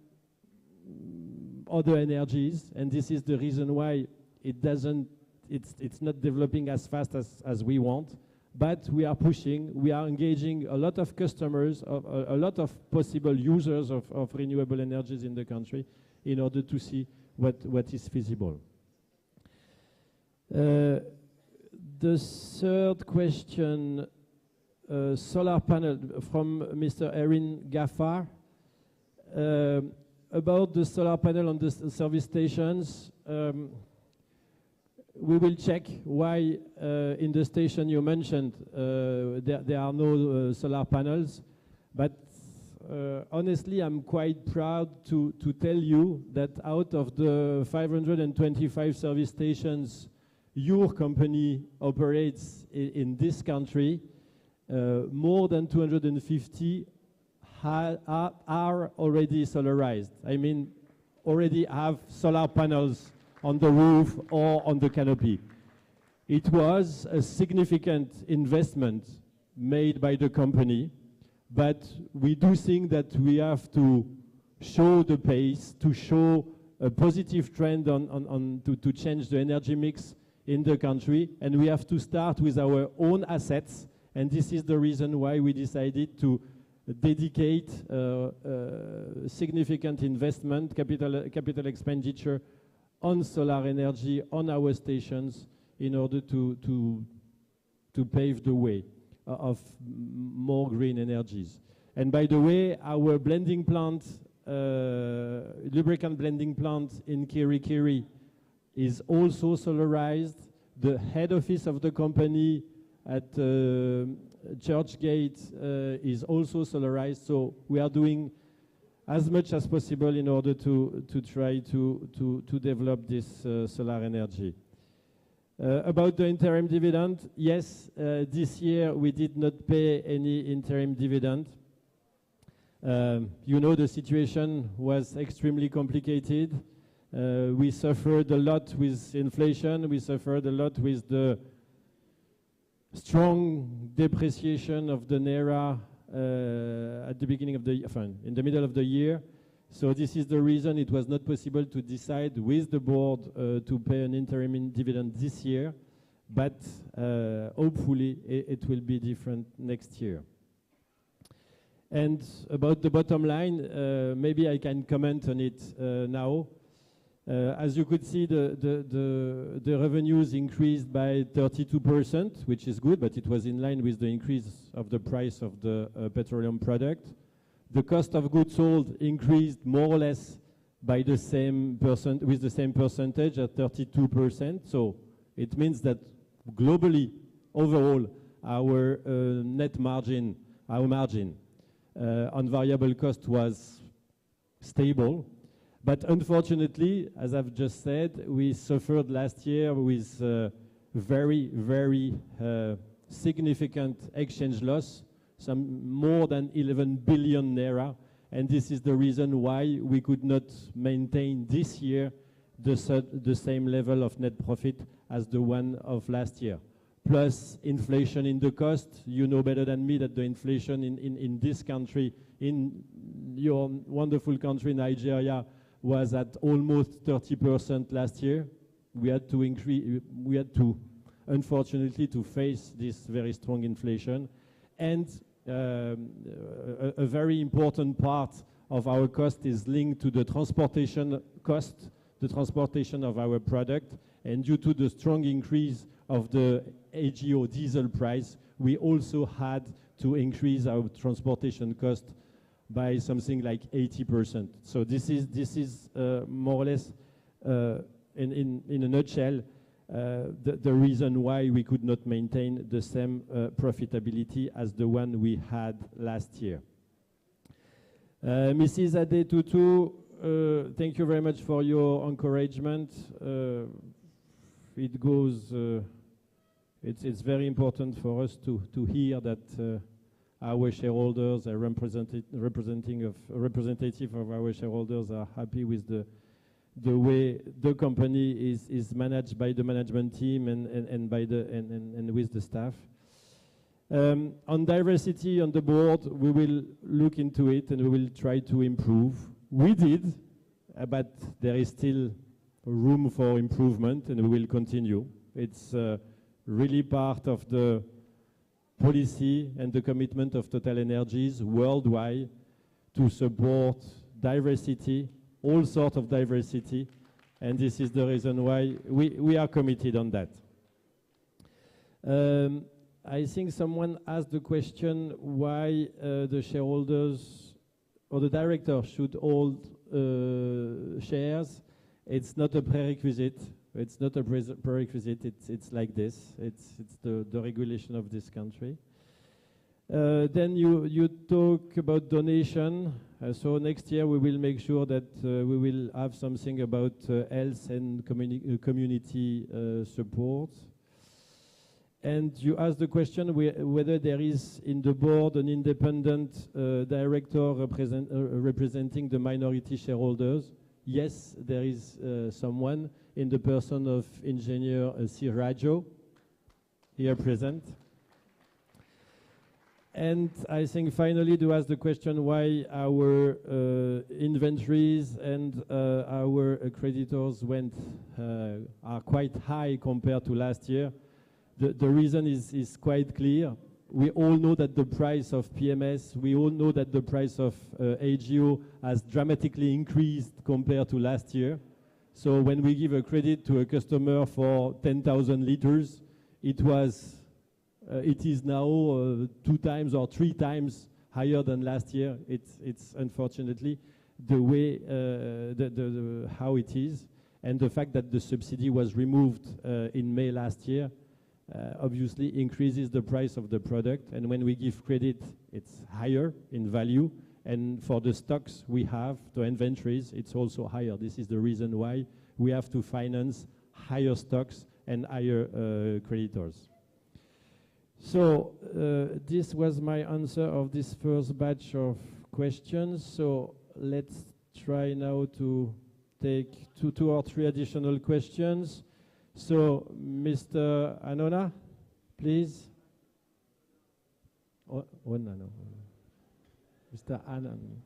other energies, and this is the reason why it's not developing as fast as we want. but we are pushing, we are engaging a lot of customers, a lot of possible users of renewable energies in the country in order to see what is feasible. The third question, solar panel from Mr. Erin Gaffar. About the solar panel on the service stations, we will check why in the station you mentioned there are no solar panels, but honestly I'm quite proud to tell you that out of the 525 service stations your company operates in this country, more than 250 are already solarized. I mean, already have solar panels on the roof or on the canopy. It was a significant investment made by the company, but we do think that we have to show the pace, to show a positive trend to change the energy mix in the country, and we have to start with our own assets, and this is the reason why we decided to dedicate significant investment, capital expenditure on solar energy on our stations in order to pave the way of more green energies. And by the way, our blending plant, lubricant blending plant in Kirikiri is also solarized. The head office of the company at Churchgate is also solarized, so we are doing as much as possible in order to try to develop this solar energy. About the interim dividend, yes, this year we did not pay any interim dividend. You know, the situation was extremely complicated. We suffered a lot with inflation, we suffered a lot with the strong depreciation of the Naira at the beginning of the in the middle of the year. So this is the reason it was not possible to decide with the board to pay an interim dividend this year, but hopefully it will be different next year. And about the bottom line, maybe I can comment on it now. As you could see, the revenues increased by 32%, which is good, but it was in line with the increase of the price of the petroleum product. The cost of goods sold increased more or less by the same with the same percentage at 32%. So it means that globally, overall, our net margin, our margin on variable cost was stable. But unfortunately, as I've just said, we suffered last year with very, very significant exchange loss, some more than 11 billion Naira. And this is the reason why we could not maintain this year the same level of net profit as the one of last year. Plus inflation in the cost. You know better than me that the inflation in this country, in your wonderful country, Nigeria, was at almost 30% last year. We had to unfortunately, to face this very strong inflation. And a very important part of our cost is linked to the transportation cost, the transportation of our product. And due to the strong increase of the AGO diesel price, we also had to increase our transportation cost by something like 80%. So this is more or less, in a nutshell, the reason why we could not maintain the same profitability as the one we had last year. Mrs. Adetutu, thank you very much for your encouragement. It's very important for us to hear that our shareholders are representative of our shareholders are happy with the way the company is managed by the management team and with the staff. On diversity on the board, we will look into it and we will try to improve. We did, but there is still room for improvement, and we will continue. It's really part of the policy and the commitment of TotalEnergies worldwide to support diversity, all sorts of diversity, and this is the reason why we are committed on that. I think someone asked the question why the shareholders or the director should hold shares. It's not a prerequisite. It's not a prerequisite. It's like this. It's the regulation of this country. Then you talk about donation. So next year we will make sure that we will have something about health and community support. And you asked the question whether there is in the board an independent director representing the minority shareholders. Yes, there is someone in the person of Engineer Sirajo, here present. And I think finally to ask the question why our inventories and our creditors are quite high compared to last year. The reason is quite clear. We all know that the price of PMS, we all know that the price of AGO has dramatically increased compared to last year. So when we give a credit to a customer for 10,000 liters, it is now 2 times or 3 times higher than last year. It's unfortunately the way how it is, and the fact that the subsidy was removed in May last year obviously increases the price of the product, and when we give credit, it's higher in value, and for the stocks we have, the inventories, it's also higher. This is the reason why we have to finance higher stocks and higher creditors. So this was my answer of this first batch of questions. So let's try now to take 2 or 3 additional questions. So, Mr. Anona, please. Oh, no. Mr. Annan.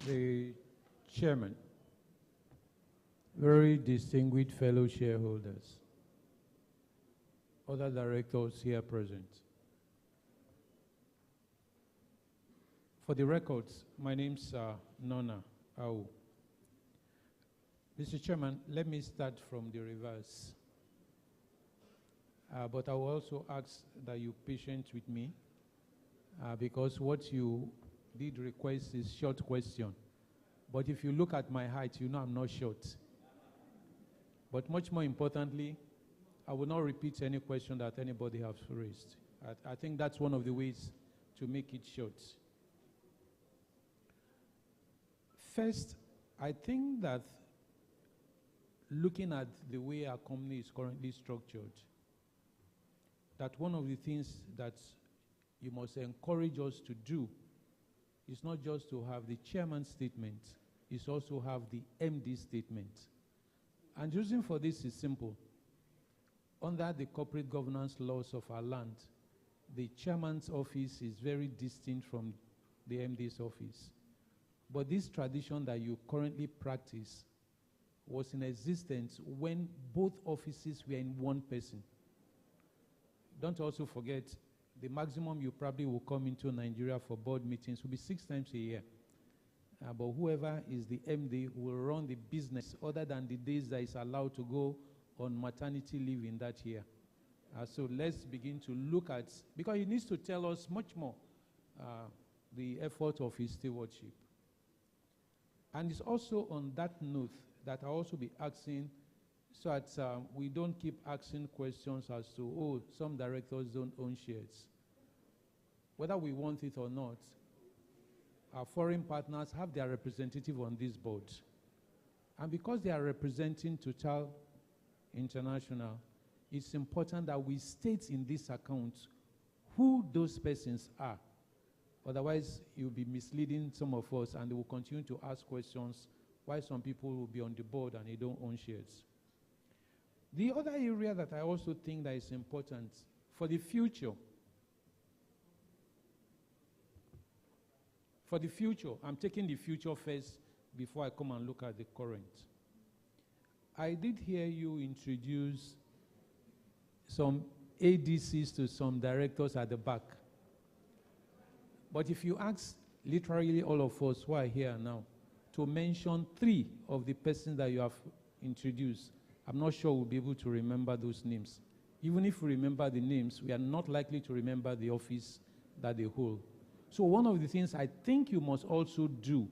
The Chairman, very distinguished fellow shareholders, other directors here present. For the records, my name's Nona Au. Mr. Chairman, let me start from the reverse. But I will also ask that you patient with me because what you did request is short question. But if you look at my height, you know I'm not short. But much more importantly, I will not repeat any question that anybody has raised. I think that's one of the ways to make it short. First, I think that looking at the way our company is currently structured, that one of the things that you must encourage us to do is not just to have the chairman's statement, it's also have the MD statement. And the reason for this is simple. Under the corporate governance laws of our land, the chairman's office is very distinct from the MD's office. But this tradition that you currently practice was in existence when both offices were in one person. Don't also forget, the maximum you probably will come into Nigeria for board meetings will be 6 times a year. But whoever is the MD will run the business other than the days that is allowed to go on maternity leave in that year. So let's begin to look at, because he needs to tell us much more, the effort of his stewardship. And it's also on that note that I'll also be asking, so that we don't keep asking questions as to, oh, some directors don't own shares. Whether we want it or not, our foreign partners have their representative on this board. And because they are representing Total International, it's important that we state in this account who those persons are. Otherwise, it will be misleading some of us, and they will continue to ask questions why some people will be on the board and they don't own shares. The other area that I also think that is important for the future, I'm taking the future first before I come and look at the current. I did hear you introduce some ADCs to some directors at the back. But if you ask literally all of us who are here now to mention 3 of the persons that you have introduced, I'm not sure we'll be able to remember those names. Even if we remember the names, we are not likely to remember the office that they hold. So one of the things I think you must also do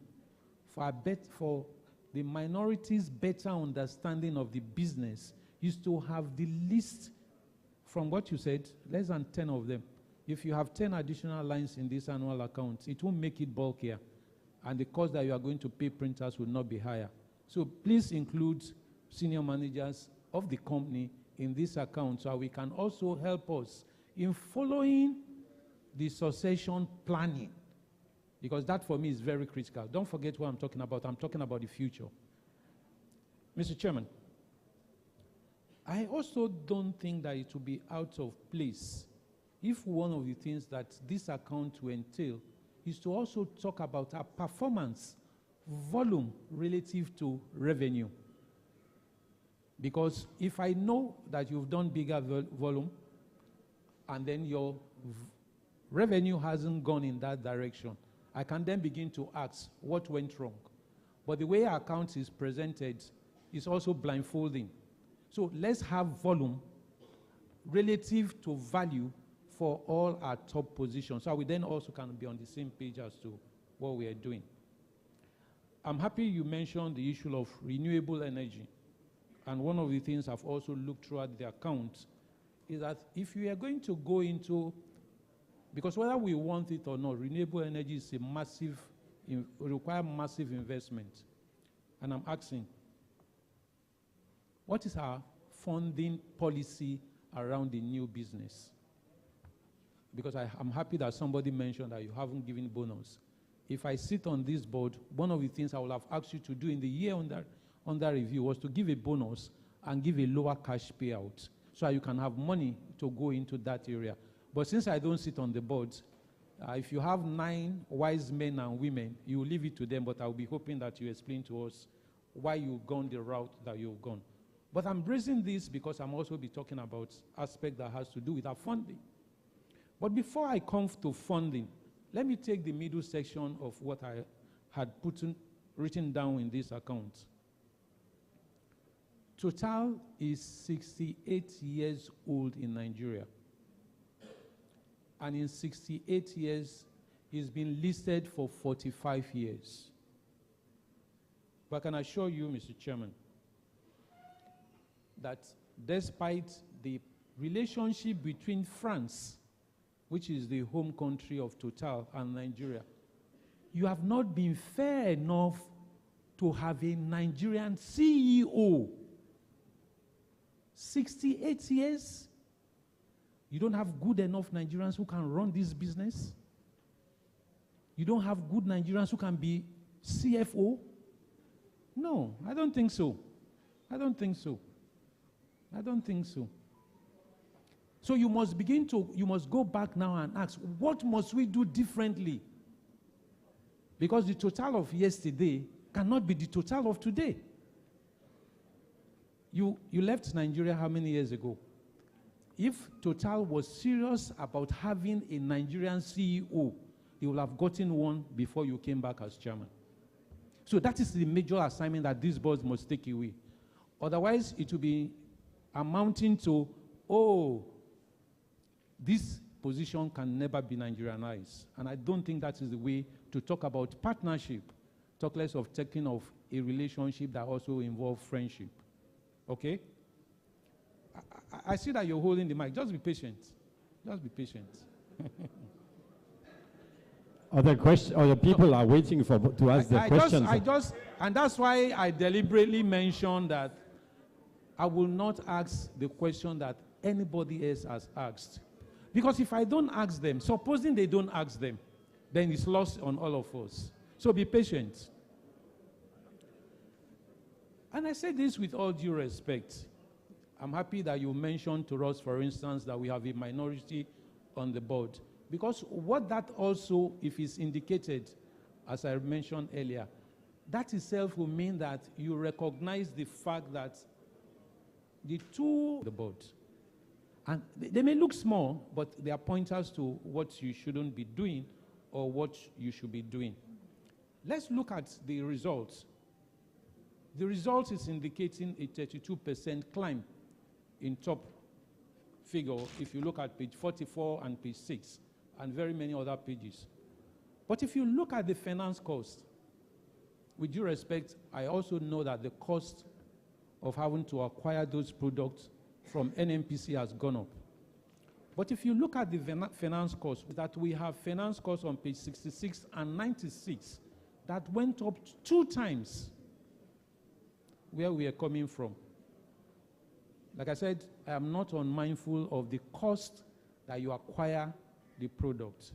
for the minorities' better understanding of the business is to have the list, from what you said, less than 10 of them. If you have 10 additional lines in this annual account, it will make it bulkier, and the cost that you are going to pay printers will not be higher. So please include senior managers of the company in this account so we can also help us in following the succession planning, because that for me is very critical. Don't forget what I'm talking about. I'm talking about the future. Mr. Chairman, I also don't think that it will be out of place if one of the things that this account will entail is to also talk about our performance volume relative to revenue. Because if I know that you've done bigger volume and then your revenue hasn't gone in that direction, I can then begin to ask what went wrong. But the way our account is presented is also blindfolding. So let's have volume relative to value for all our top positions. So we then also can be on the same page as to what we are doing. I'm happy you mentioned the issue of renewable energy. And one of the things I've also looked throughout the account is that if you are going to go into, because whether we want it or not, renewable energy is a massive, require massive investment. And I'm asking, what is our funding policy around the new business? Because I'm happy that somebody mentioned that you haven't given bonus. If I sit on this board, one of the things I will have asked you to do in the year under review was to give a bonus and give a lower cash payout so you can have money to go into that area. But since I don't sit on the board, if you have 9 wise men and women, you will leave it to them, but I'll be hoping that you explain to us why you've gone the route that you've gone. But I'm raising this because I'm also be talking about aspect that has to do with our funding. But before I come to funding, let me take the middle section of what I had written down in this account. Total is 68 years old in Nigeria. And in 68 years, it's been listed for 45 years. But I can assure you, Mr. Chairman, that despite the relationship between France, which is the home country of Total, and Nigeria, you have not been fair enough to have a Nigerian CEO. 68 years? You don't have good enough Nigerians who can run this business? You don't have good Nigerians who can be CFO? No, I don't think so. I don't think so. I don't think so. So you must go back now and ask, what must we do differently? Because the Total of yesterday cannot be the Total of today. You left Nigeria how many years ago? If Total was serious about having a Nigerian CEO, they would have gotten one before you came back as chairman. So that is the major assignment that this board must take away. Otherwise, it will be amounting to, oh, this position can never be Nigerianized. And I don't think that is the way to talk about partnership, talk less of taking of a relationship that also involves friendship. Okay? I see that you're holding the mic. Just be patient. Just be patient. Other people are waiting to ask the questions. And that's why I deliberately mentioned that I will not ask the question that anybody else has asked. Because if I don't ask them, supposing they don't ask them, then it's lost on all of us. So be patient. And I say this with all due respect. I'm happy that you mentioned to us, for instance, that we have a minority on the board. Because what that also, if it's indicated, as I mentioned earlier, that itself will mean that you recognize the fact that the board. And they may look small, but they are pointers to what you shouldn't be doing or what you should be doing. Let's look at the results. The result is indicating a 32% climb in top figure if you look at page 44 and page 6 and very many other pages. But if you look at the finance cost, with due respect, I also know that the cost of having to acquire those products from NMPC has gone up. But if you look at the finance cost, that we have finance costs on page 66 and 96 that went up 2 times where we are coming from. Like I said, I am not unmindful of the cost that you acquire the product.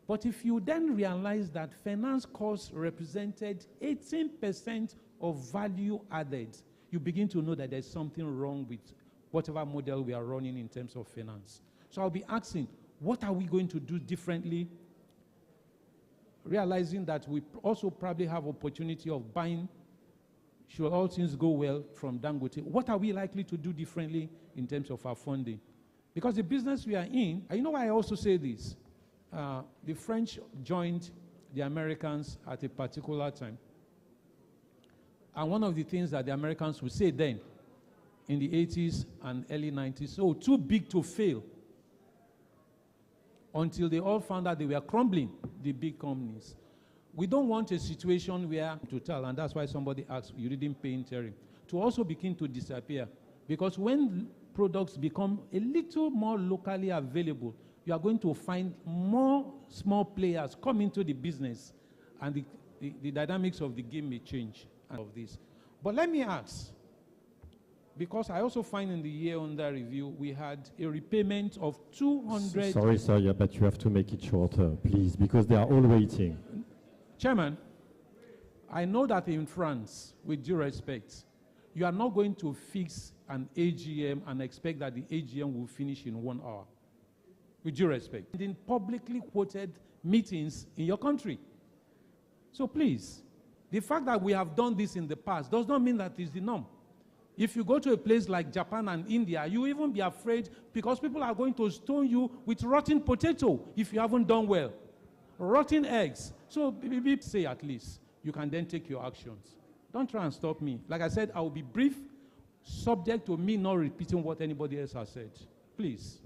But if you then realize that finance costs represented 18% of value added, you begin to know that there's something wrong with whatever model we are running in terms of finance. So I'll be asking, what are we going to do differently? Realizing that we also probably have opportunity of buying, should all things go well, from Dangote. What are we likely to do differently in terms of our funding? Because the business we are in, and you know why I also say this? The French joined the Americans at a particular time. And one of the things that the Americans would say then, in the 80s and early 90s, oh, too big to fail. Until they all found out they were crumbling, the big companies. We don't want a situation where Total, and that's why somebody asked, you didn't pay interim, to also begin to disappear. Because when products become a little more locally available, you are going to find more small players come into the business, and the dynamics of the game may change of this. But let me ask, because I also find in the year under review, we had a repayment of 200... Sorry, sir, yeah, but you have to make it shorter, please, because they are all waiting. Chairman, I know that in France, with due respect, you are not going to fix an AGM and expect that the AGM will finish in 1 hour. With due respect. In publicly quoted meetings in your country. So please, the fact that we have done this in the past does not mean that it's the norm. If you go to a place like Japan and India, you even be afraid because people are going to stone you with rotten potato if you haven't done well. Rotten eggs. So say at least, you can then take your actions. Don't try and stop me. Like I said, I will be brief, subject to me not repeating what anybody else has said. Please.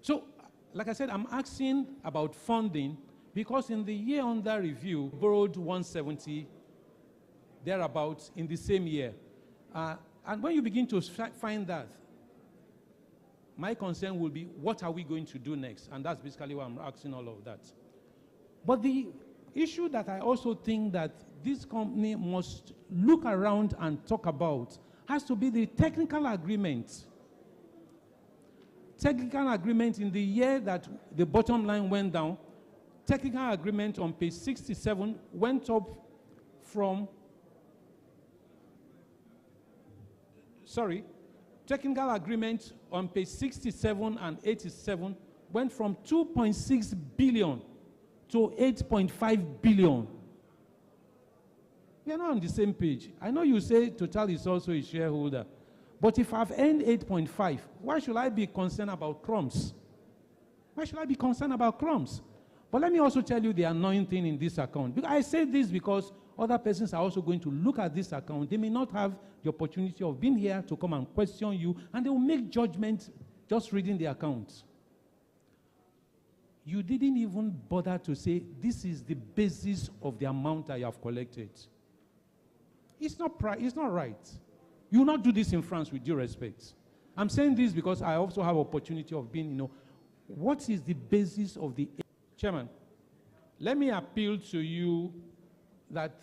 So, like I said, I'm asking about funding because in the year under review, borrowed 170, thereabouts, in the same year. And when you begin to find that, my concern will be, what are we going to do next? And that's basically why I'm asking all of that. But the issue that I also think that this company must look around and talk about has to be the technical agreement. Technical agreement in the year that the bottom line went down, technical agreement on page 67 went up from, technical agreement on page 67 and 87 went from 2.6 billion to 8.5 billion. We are not on the same page. I know you say Total is also a shareholder. But if I've earned 8.5, why should I be concerned about crumbs? Why should I be concerned about crumbs? But let me also tell you the annoying thing in this account. I say this because other persons are also going to look at this account. They may not have the opportunity of being here to come and question you, and they will make judgment just reading the account. You didn't even bother to say, this is the basis of the amount I have collected. It's not right. You will not do this in France, with due respect. I'm saying this because I also have opportunity of being, what is the basis of the... Chairman, let me appeal to you that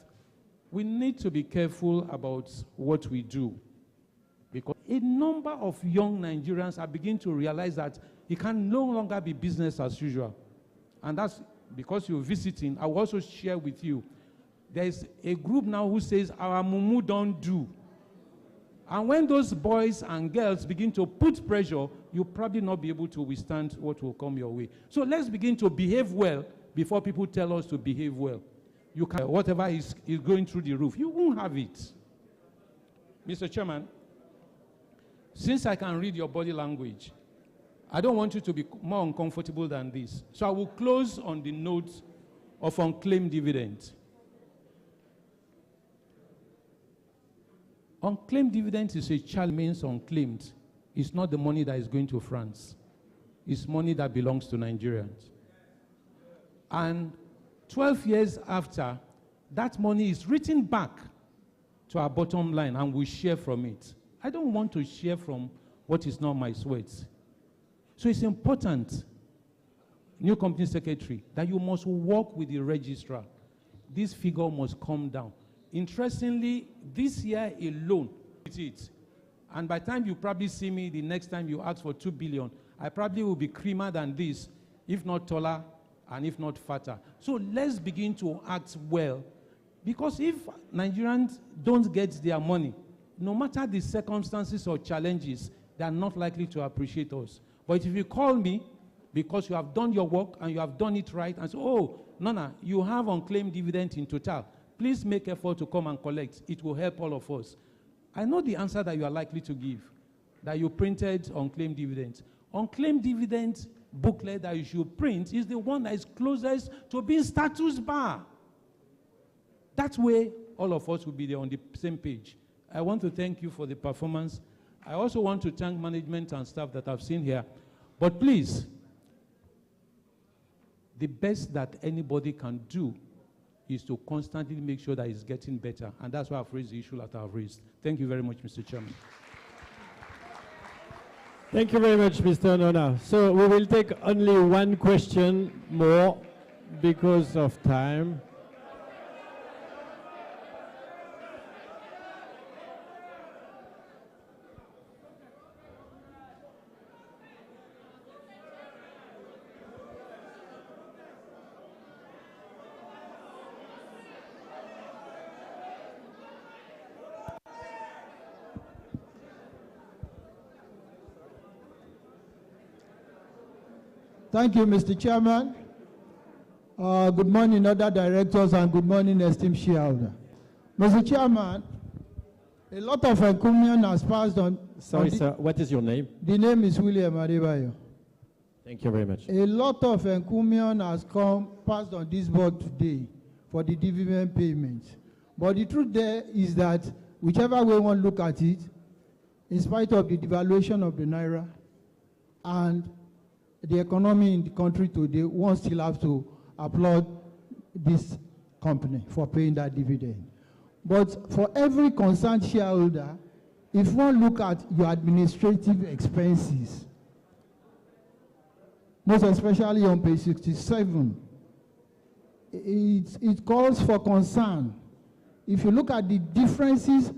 we need to be careful about what we do. Because a number of young Nigerians are beginning to realize that it can no longer be business as usual. And that's because you're visiting. I will also share with you. There's a group now who says, our mumu don't do. And when those boys and girls begin to put pressure, you'll probably not be able to withstand what will come your way. So let's begin to behave well before people tell us to behave well. You can, whatever is going through the roof, you won't have it. Mr. Chairman, Since I can read your body language, I don't want you to be more uncomfortable than this. So I will close on the note of unclaimed dividend. Unclaimed dividend is a child means unclaimed. It's not the money that is going to France. It's money that belongs to Nigerians. And 12 years after, that money is written back to our bottom line and we share from it. I don't want to share from what is not my sweat. So it's important, new company secretary, that you must work with the registrar. This figure must come down. Interestingly, this year alone, it's it. And by the time you probably see me the next time you ask for 2 billion, I probably will be creamer than this, if not taller and if not fatter. So let's begin to act well. Because if Nigerians don't get their money, no matter the circumstances or challenges, they are not likely to appreciate us. But if you call me because you have done your work and you have done it right and say, oh, Nana, you have unclaimed dividend in Total. Please make effort to come and collect. It will help all of us. I know the answer that you are likely to give, that you printed unclaimed dividends. Unclaimed dividend booklet that you should print is the one that is closest to being status bar. That way, all of us will be there on the same page. I want to thank you for the performance. I also want to thank management and staff that I've seen here. But please, the best that anybody can do is to constantly make sure that it's getting better. And that's why I've raised the issue that I've raised. Thank you very much, Mr. Chairman. Thank you very much, Mr. Nona. So we will take only one question more because of time. Thank you, Mr. Chairman. Good morning, other directors, and good morning, esteemed shareholder. Mr. Chairman, a lot of encomium has passed on. Sorry, sir, what is your name? The name is William Adebayo. Thank you very much. A lot of encomium has passed on this board today for the dividend payment. But the truth there is that whichever way one look at it, in spite of the devaluation of the Naira and the economy in the country today, one still have to applaud this company for paying that dividend. But for every concerned shareholder, if one look at your administrative expenses, most especially on page 67, it calls for concern. If you look at the differences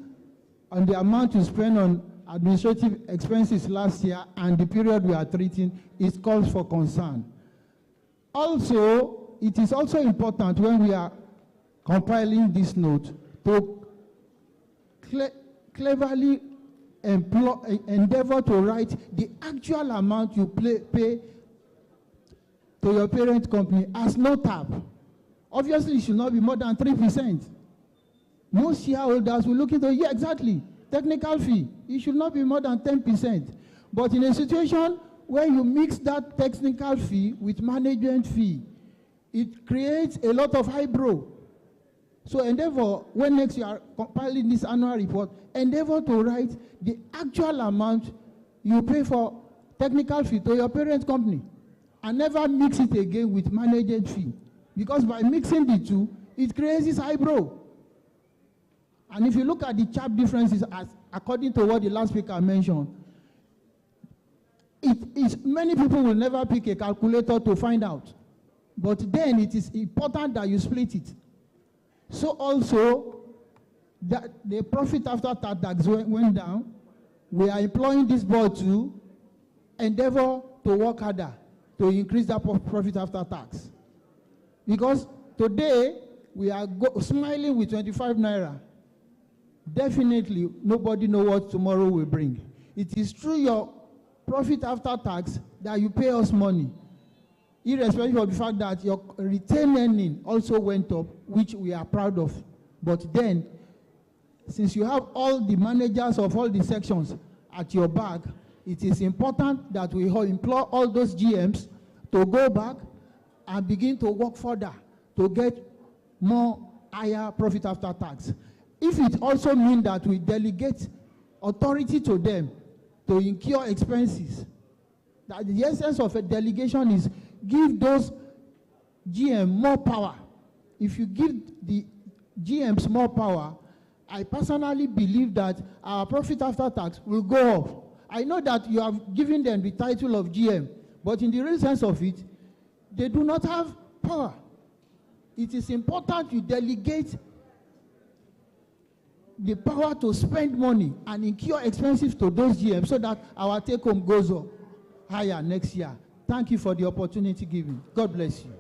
on the amount you spend on administrative expenses last year and the period we are treating, it calls for concern. Also, it is also important when we are compiling this note to cleverly endeavor to write the actual amount you pay to your parent company as no tap. Obviously, it should not be more than 3%. Most shareholders will look into, yeah, exactly, technical fee. It should not be more than 10%. But in a situation where you mix that technical fee with management fee, it creates a lot of highbrow. So endeavor, when next you are compiling this annual report, endeavor to write the actual amount you pay for technical fee to your parent company, and never mix it again with management fee. Because by mixing the two, it creates this highbrow. And if you look at the sharp differences, as according to what the last speaker mentioned, many people will never pick a calculator to find out. But then it is important that you split it. So also, that the profit after tax went down. We are employing this board to endeavor to work harder to increase that profit after tax. Because today, we are smiling with 25 Naira. Definitely, nobody knows what tomorrow will bring. It is through your profit after tax that you pay us money, irrespective of the fact that your retained earning also went up, which we are proud of. But then, since you have all the managers of all the sections at your back, it is important that we implore all those GMs to go back and begin to work further to get more higher profit after tax. If it also means that we delegate authority to them to incur expenses, that the essence of a delegation is give those GM more power. If you give the GMs more power, I personally believe that our profit after tax will go up. I know that you have given them the title of GM, but in the real sense of it, they do not have power. It is important you delegate the power to spend money and incur expenses to those GMs so that our take-home goes up higher next year. Thank you for the opportunity given. God bless you.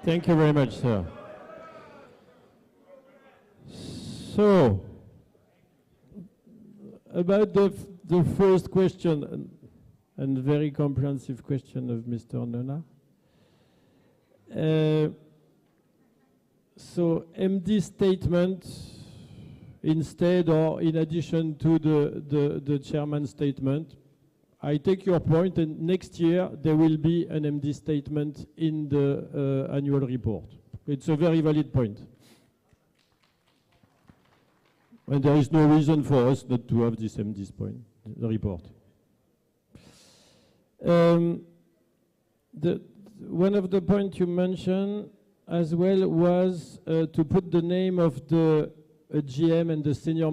Thank you very much, sir. So, about the first question, and very comprehensive question of Mr. Nona. So, MD statement instead or in addition to the chairman's statement, I take your point, and next year there will be an MD statement in the annual report. It's a very valid point. And there is no reason for us not to have this MD point, the report. One of the points you mentioned as well was to put the name of the GM and the senior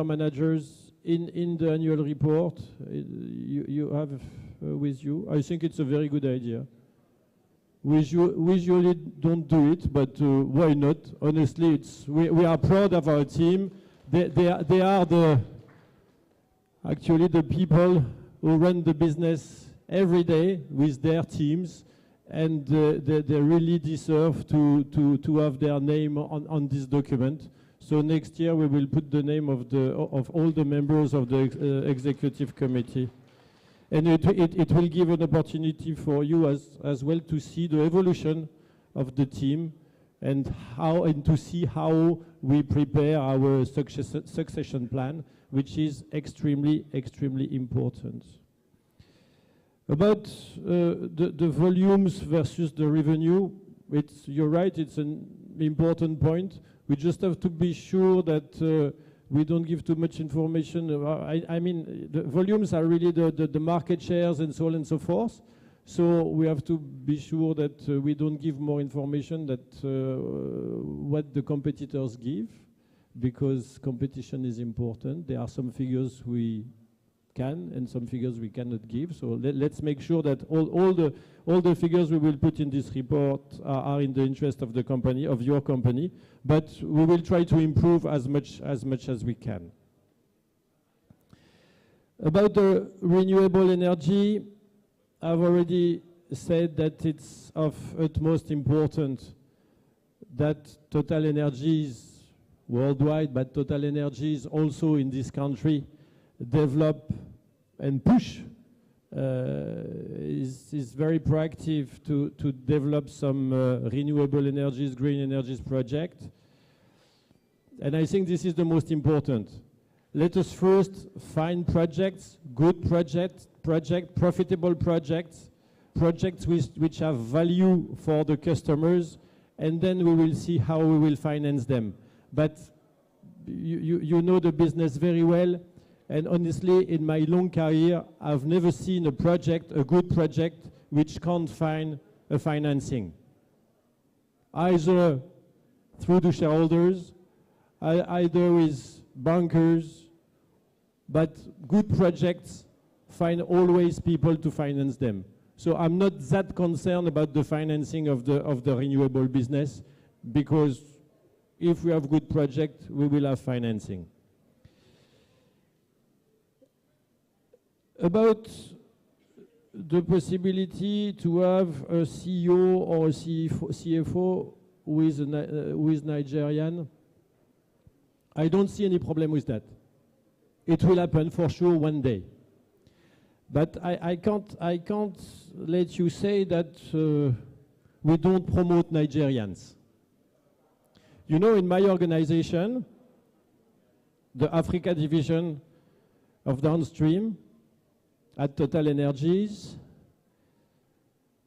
managers in the annual report. You have with you. I think it's a very good idea. We usually don't do it, but why not? Honestly, we are proud of our team. They are actually the people who run the business every day with their teams, and they really deserve to have their name on this document. So next year we will put the name of all the members of the executive committee. And it will give an opportunity for you as well to see the evolution of the team and to see how we prepare our succession plan, which is extremely, extremely important. About the volumes versus the revenue, you're right, it's an important point. We just have to be sure that we don't give too much information. I mean, the volumes are really the market shares and so on and so forth. So we have to be sure that we don't give more information than what the competitors give, because competition is important. There are some figures we can and some figures we cannot give. So let's make sure that all the figures we will put in this report are in the interest of the company, of your company, but we will try to improve as much as we can. About the renewable energy, I've already said that it's of utmost importance that TotalEnergies worldwide, but TotalEnergies also in this country, develop and push, is very proactive to develop some renewable energies, green energies project. And I think this is the most important. Let us first find projects, good projects, profitable projects which have value for the customers, and then we will see how we will finance them. But you know the business very well. And honestly, in my long career, I've never seen a good project, which can't find a financing. Either through the shareholders, either with bankers, but good projects find always people to finance them. So I'm not that concerned about the financing of the renewable business, because if we have good projects, we will have financing. About the possibility to have a CEO or a CFO who is Nigerian, I don't see any problem with that. It will happen for sure one day. But I can't let you say that we don't promote Nigerians. You know, in my organization, the Africa division, of downstream at TotalEnergies,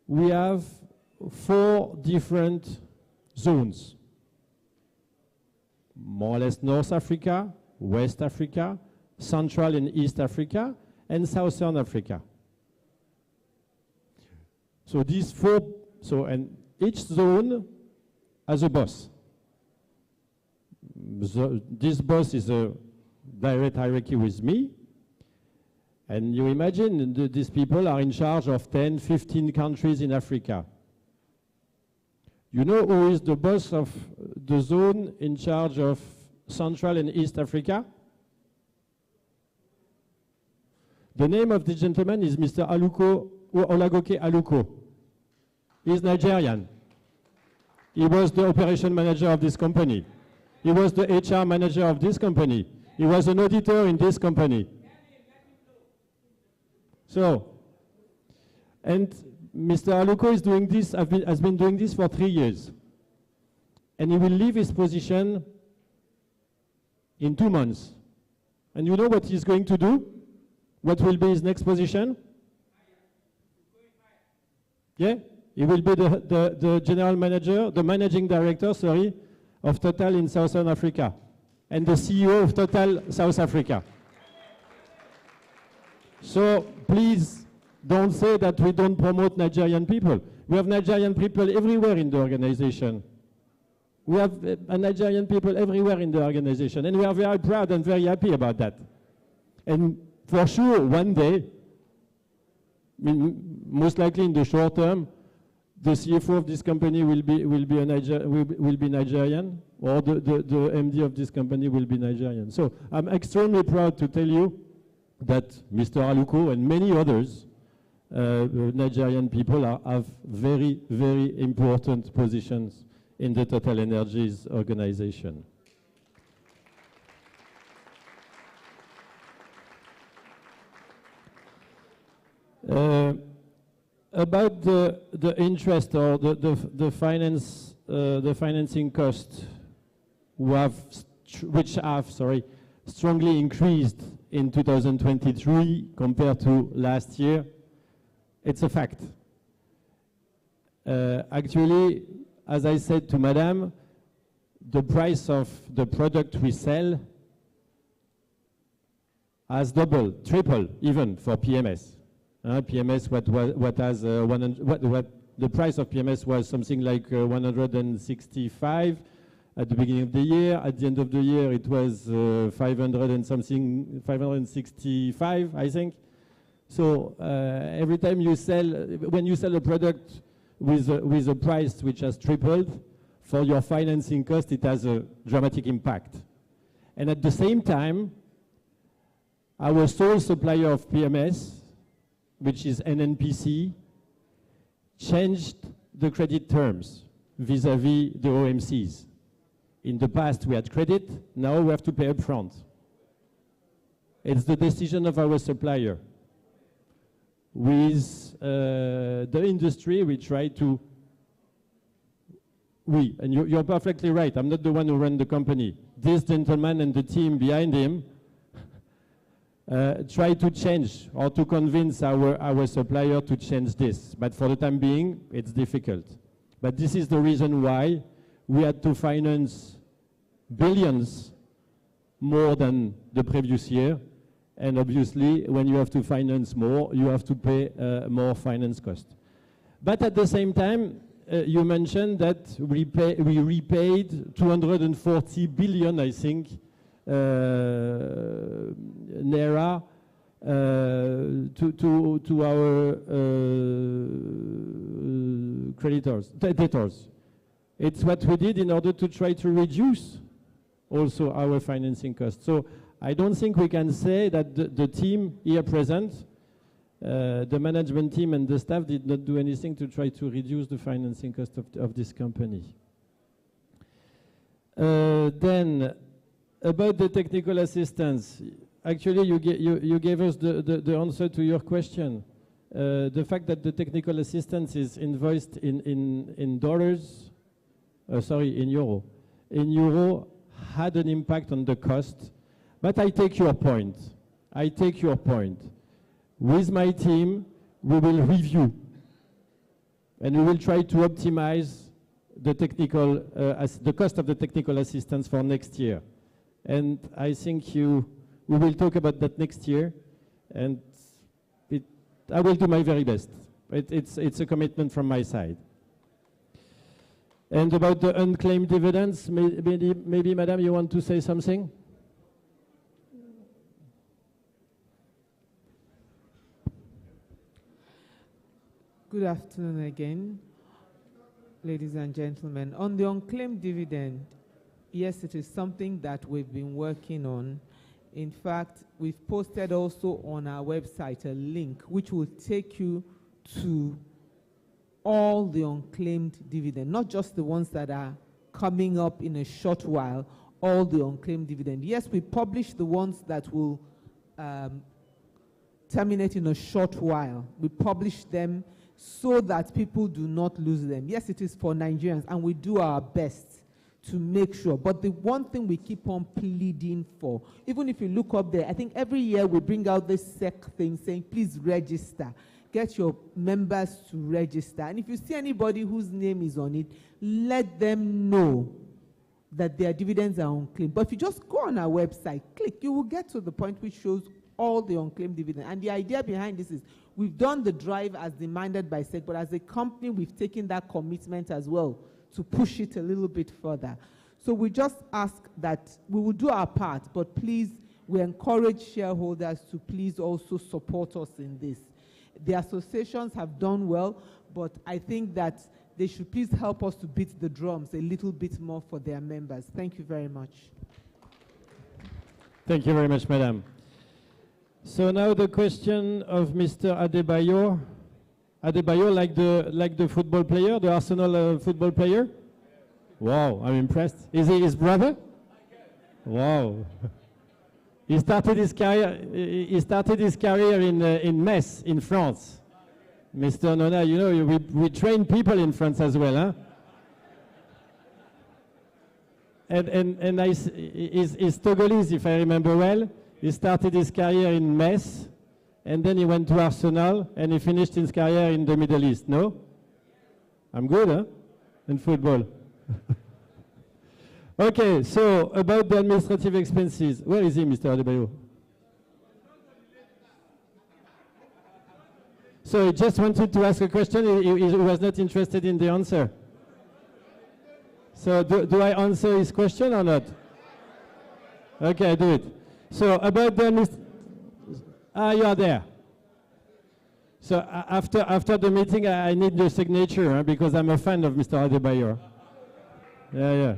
we have 4 different zones. More or less North Africa, West Africa, Central and East Africa, and Southern Africa. So these 4, and each zone has a boss. This boss is a direct hierarchy with me. And you imagine these people are in charge of 10, 15 countries in Africa. You know who is the boss of the zone in charge of Central and East Africa? The name of the gentleman is Mr. Olagoke Aluko. He's Nigerian. He was the operation manager of this company. He was the HR manager of this company. He was an auditor in this company. So, and Mr. Aluko is doing this, has been doing this for 3 years. And he will leave his position in 2 months. And you know what he's going to do? What will be his next position? Yeah? He will be the general manager, the managing director, sorry, of Total in Southern Africa, and the CEO of Total South Africa. So please don't say that we don't promote Nigerian people. We have Nigerian people everywhere in the organization. We have Nigerian people everywhere in the organization, and we are very proud and very happy about that. And for sure, one day, most likely in the short term, the CFO of this company will be Nigerian, or the MD of this company will be Nigerian. So I'm extremely proud to tell you that Mr. Aluko and many others, Nigerian people, have very, very important positions in the TotalEnergies organization. About the interest or the financing cost, which have strongly increased in 2023 compared to last year, it's a fact. Actually, as I said to Madame, the price of the product we sell has doubled, tripled even for PMS. PMS, the price of PMS was something like 165 at the beginning of the year. At the end of the year, it was 565, I think. So every time you sell, when you sell a product with a price which has tripled, for your financing cost, it has a dramatic impact. And at the same time, our sole supplier of PMS, which is NNPC, changed the credit terms vis-à-vis the OMCs. In the past, we had credit. Now we have to pay upfront. It's the decision of our supplier. With the industry, we try to... and you're perfectly right. I'm not the one who ran the company. This gentleman and the team behind him try to change or to convince our supplier to change this. But for the time being, it's difficult. But this is the reason why we had to finance billions more than the previous year. And obviously, when you have to finance more, you have to pay more finance cost. But at the same time, you mentioned that we repaid 240 billion, I think, Naira to our debtors. It's what we did in order to try to reduce also our financing costs. So I don't think we can say that the team here present, the management team and the staff did not do anything to try to reduce the financing cost of this company. Then, about the technical assistance, actually you gave us the answer to your question. The fact that the technical assistance is invoiced in dollars, in euro had an impact on the cost. But I take your point. I take your point. With my team, we will review and we will try to optimize the technical, the cost of the technical assistance for next year. And I think we will talk about that next year, and I will do my very best. It's a commitment from my side. And about the unclaimed dividends, maybe Madam, you want to say something? Good afternoon again, ladies and gentlemen. On the unclaimed dividend, yes, it is something that we've been working on. In fact, we've posted also on our website a link which will take you to all the unclaimed dividend, not just the ones that are coming up in a short while, all the unclaimed dividend. Yes, we publish the ones that will terminate in a short while. We publish them so that people do not lose them. Yes, it is for Nigerians, and we do our best to make sure. But the one thing we keep on pleading for, even if you look up there, I think every year we bring out this SEC thing saying, please register. Get your members to register. And if you see anybody whose name is on it, let them know that their dividends are unclaimed. But if you just go on our website, click, you will get to the point which shows all the unclaimed dividends. And the idea behind this is we've done the drive as demanded by SEC, but as a company, we've taken that commitment as well to push it a little bit further. So we just ask that we will do our part, but please, we encourage shareholders to please also support us in this. The associations have done well, but I think that they should please help us to beat the drums a little bit more for their members. Thank you very much. Thank you very much, Madam. So now the question of Mr. Adebayo. Adebayo, like the football player, the Arsenal football player? Wow, I'm impressed. Is he his brother? Wow. He started his career in Metz, in France. Mr. Nona, you know, we train people in France as well, huh? And he's Togolese, if I remember well. He started his career in Metz, and then he went to Arsenal, and he finished his career in the Middle East, no? I'm good, huh? In football. Okay, so about the administrative expenses. Where is he, Mr. Adebayo? So he just wanted to ask a question. He was not interested in the answer. So do I answer his question or not? Okay, I do it. So about the you are there. So after the meeting, I need your signature, huh, because I'm a fan of Mr. Adebayo. Yeah.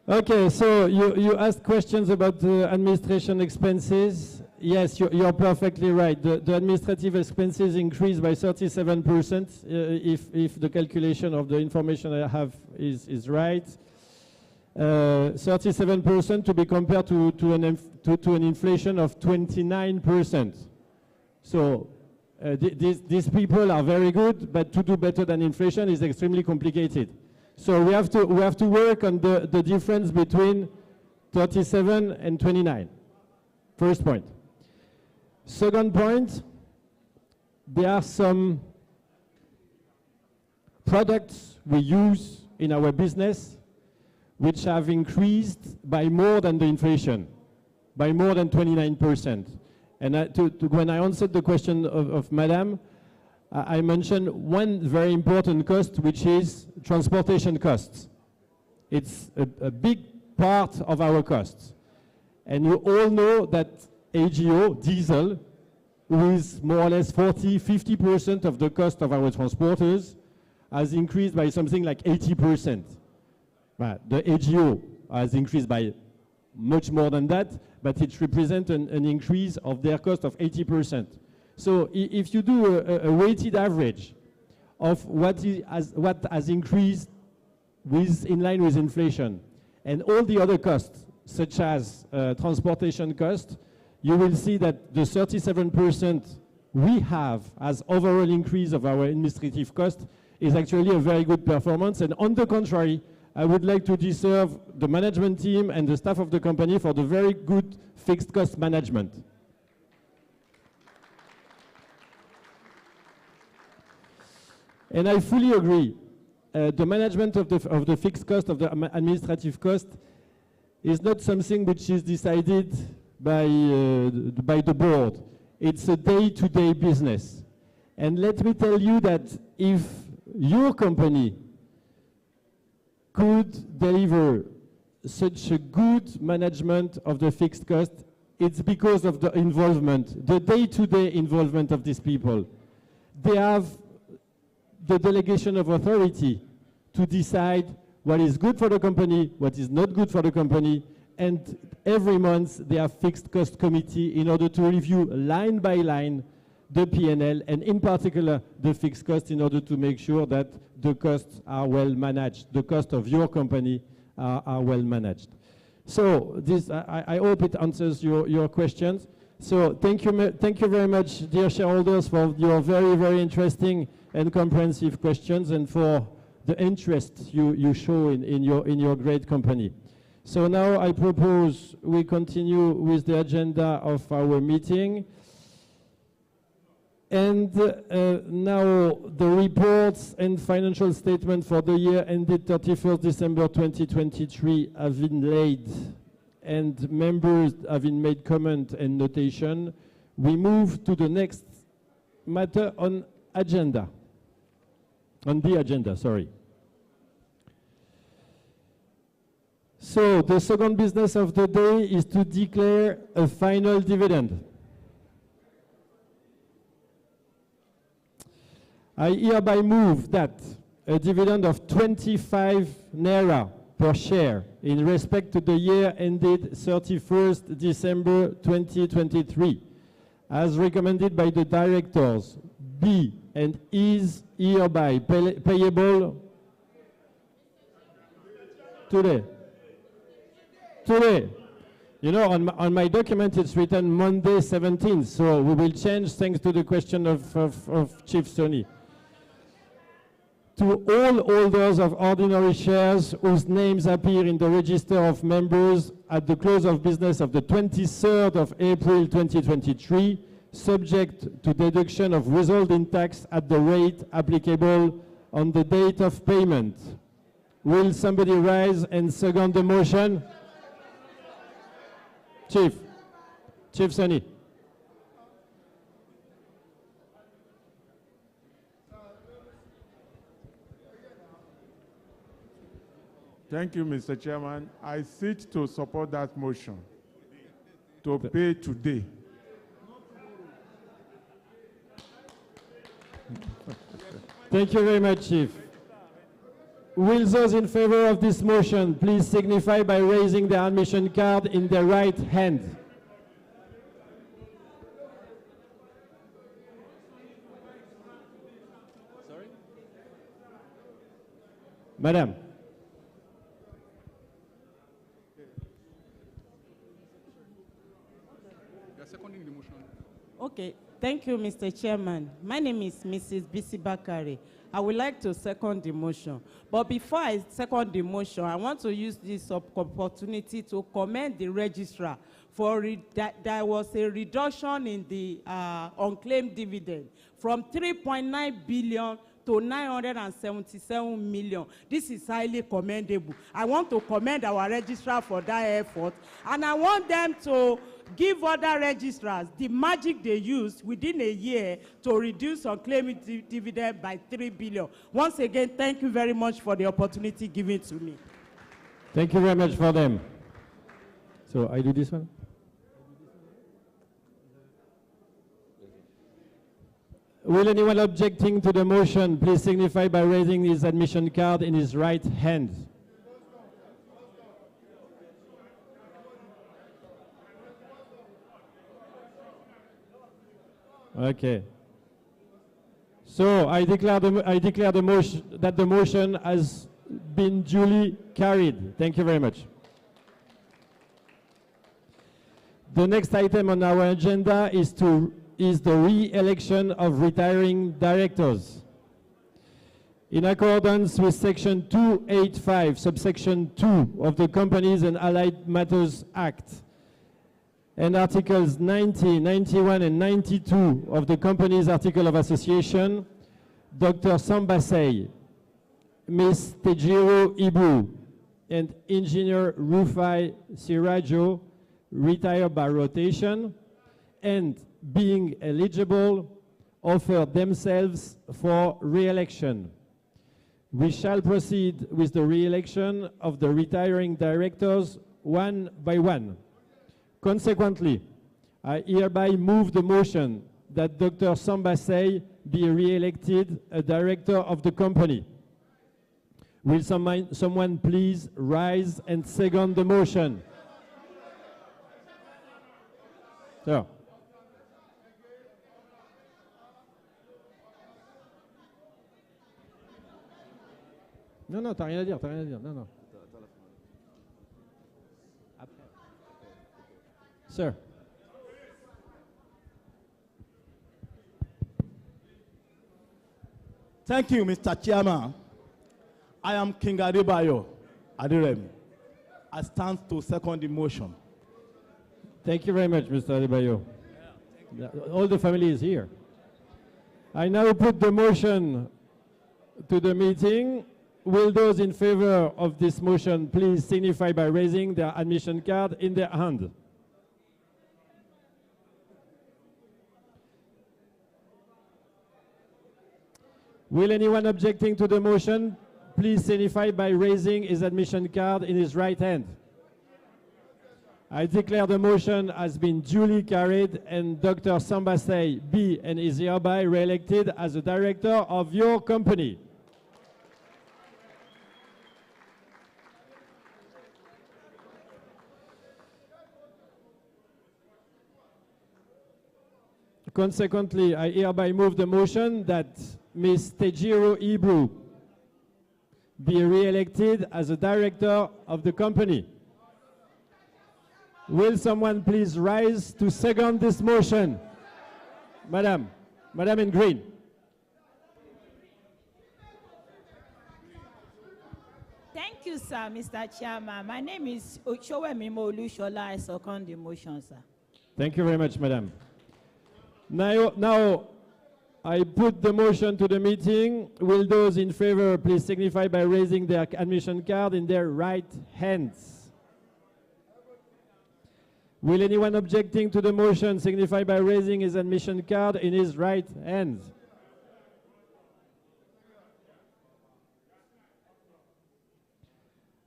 Okay, so you asked questions about the administration expenses. Yes, you're perfectly right. The administrative expenses increased by 37% if the calculation of the information I have is right. 37% to be compared to an inflation of 29%. So these people are very good, but to do better than inflation is extremely complicated. So we have to work on the difference between 37 and 29. First point. Second point, there are some products we use in our business which have increased by more than the inflation, by more than 29%. And when I answered the question of Madame, I mentioned one very important cost, which is transportation costs. It's a big part of our costs. And you all know that AGO, diesel, who is more or less 50% of the cost of our transporters, has increased by something like 80%. The AGO has increased by much more than that, but it represents an increase of their cost of 80%. So if you do a weighted average of what has increased in line with inflation and all the other costs, such as transportation costs, you will see that the 37% we have as overall increase of our administrative cost is actually a very good performance. And on the contrary, I would like to deserve the management team and the staff of the company for the very good fixed cost management. And I fully agree. The management of the fixed cost, of the administrative cost, is not something which is decided by the board. It's a day-to-day business. And let me tell you that if your company could deliver such a good management of the fixed cost, it's because of the involvement, the day-to-day involvement of these people. They have the delegation of authority to decide what is good for the company, what is not good for the company, and every month they have fixed cost committee in order to review line by line the P&L, and in particular the fixed cost, in order to make sure that the costs are well managed, the cost of your company are well managed. So this, I hope it answers your questions. So thank you very much, dear shareholders, for your very, very interesting and comprehensive questions, and for the interest you show in your great company. So now I propose we continue with the agenda of our meeting. And now the reports and financial statement for the year ended 31st December 2023 have been laid, and members have been made comment and notation. We move to the next matter on the agenda, sorry. So the second business of the day is to declare a final dividend. I hereby move that a dividend of 25 naira per share in respect to the year ended 31st December 2023, as recommended by the directors, be and is hereby payable today. Today. You know, on my document it's written Monday 17th, so we will change thanks to the question of Chief Sony. To all holders of ordinary shares whose names appear in the register of members at the close of business of the 23rd of April 2023, subject to deduction of withholding tax at the rate applicable on the date of payment. Will somebody rise and second the motion? Chief Sony. Thank you, Mr. Chairman. I sit to support that motion to pay today. Thank you very much, Chief. Will those in favor of this motion please signify by raising their admission card in their right hand? Sorry? Madam. Okay, thank you, Mr. Chairman. My name is Mrs. Bisi Bakari. I would like to second the motion. But before I second the motion, I want to use this opportunity to commend the registrar for there was a reduction in the unclaimed dividend from 3.9 billion to 977 million. This is highly commendable. I want to commend our registrar for that effort, and I want them to give other registrars the magic they used within a year to reduce unclaimed dividend by 3 billion. Once again, thank you very much for the opportunity given to me. Thank you very much for them. So I do this one? Will anyone objecting to the motion please signify by raising his admission card in his right hand? Okay. So I declare the motion that the motion has been duly carried. Thank you very much. The next item on our agenda is the re-election of retiring directors. In accordance with Section 285, subsection 2 of the Companies and Allied Matters Act, and Articles 90, 91, and 92 of the Company's Article of Association, Dr. Sambasei, Ms. Tejiro Ibu, and Engineer Rufai Sirajo retire by rotation and, being eligible, offer themselves for re-election. We shall proceed with the re-election of the retiring directors one by one. Consequently, I hereby move the motion that Dr. Sambasei be re-elected a director of the company. Will someone please rise and second the motion? So. Non, non, t'as rien à dire, t'as rien à dire. Non, non. Sir. Thank you, Mr. Chairman. I am King Adebayo Adirem. I stand to second the motion. Thank you very much, Mr. Adebayo. All the family is here. I now put the motion to the meeting. Will those in favor of this motion please signify by raising their admission card in their hand? Will anyone objecting to the motion please signify by raising his admission card in his right hand? I declare the motion has been duly carried and Dr. Sambasei be and is hereby re-elected as a director of your company. Consequently, I hereby move the motion that Ms. Tejiro Ibu be re-elected as a director of the company. Will someone please rise to second this motion? Madam in green. Thank you, sir, Mr. Chairman. My name is Ochowemimo Olushola. I second the motion, sir. Thank you very much, madam. Now, I put the motion to the meeting. Will those in favor please signify by raising their admission card in their right hands? Will anyone objecting to the motion signify by raising his admission card in his right hand?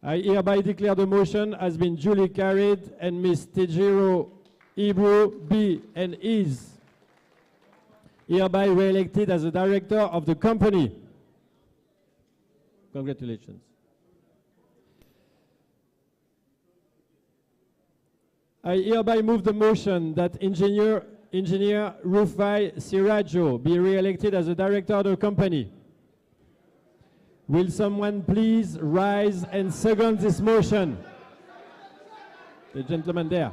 I hereby declare the motion has been duly carried and Ms. Tejiro Ibu be and is hereby re-elected as a director of the company. Congratulations. I hereby move the motion that Engineer Rufai Sirajo be re-elected as a director of the company. Will someone please rise and second this motion? The gentleman there.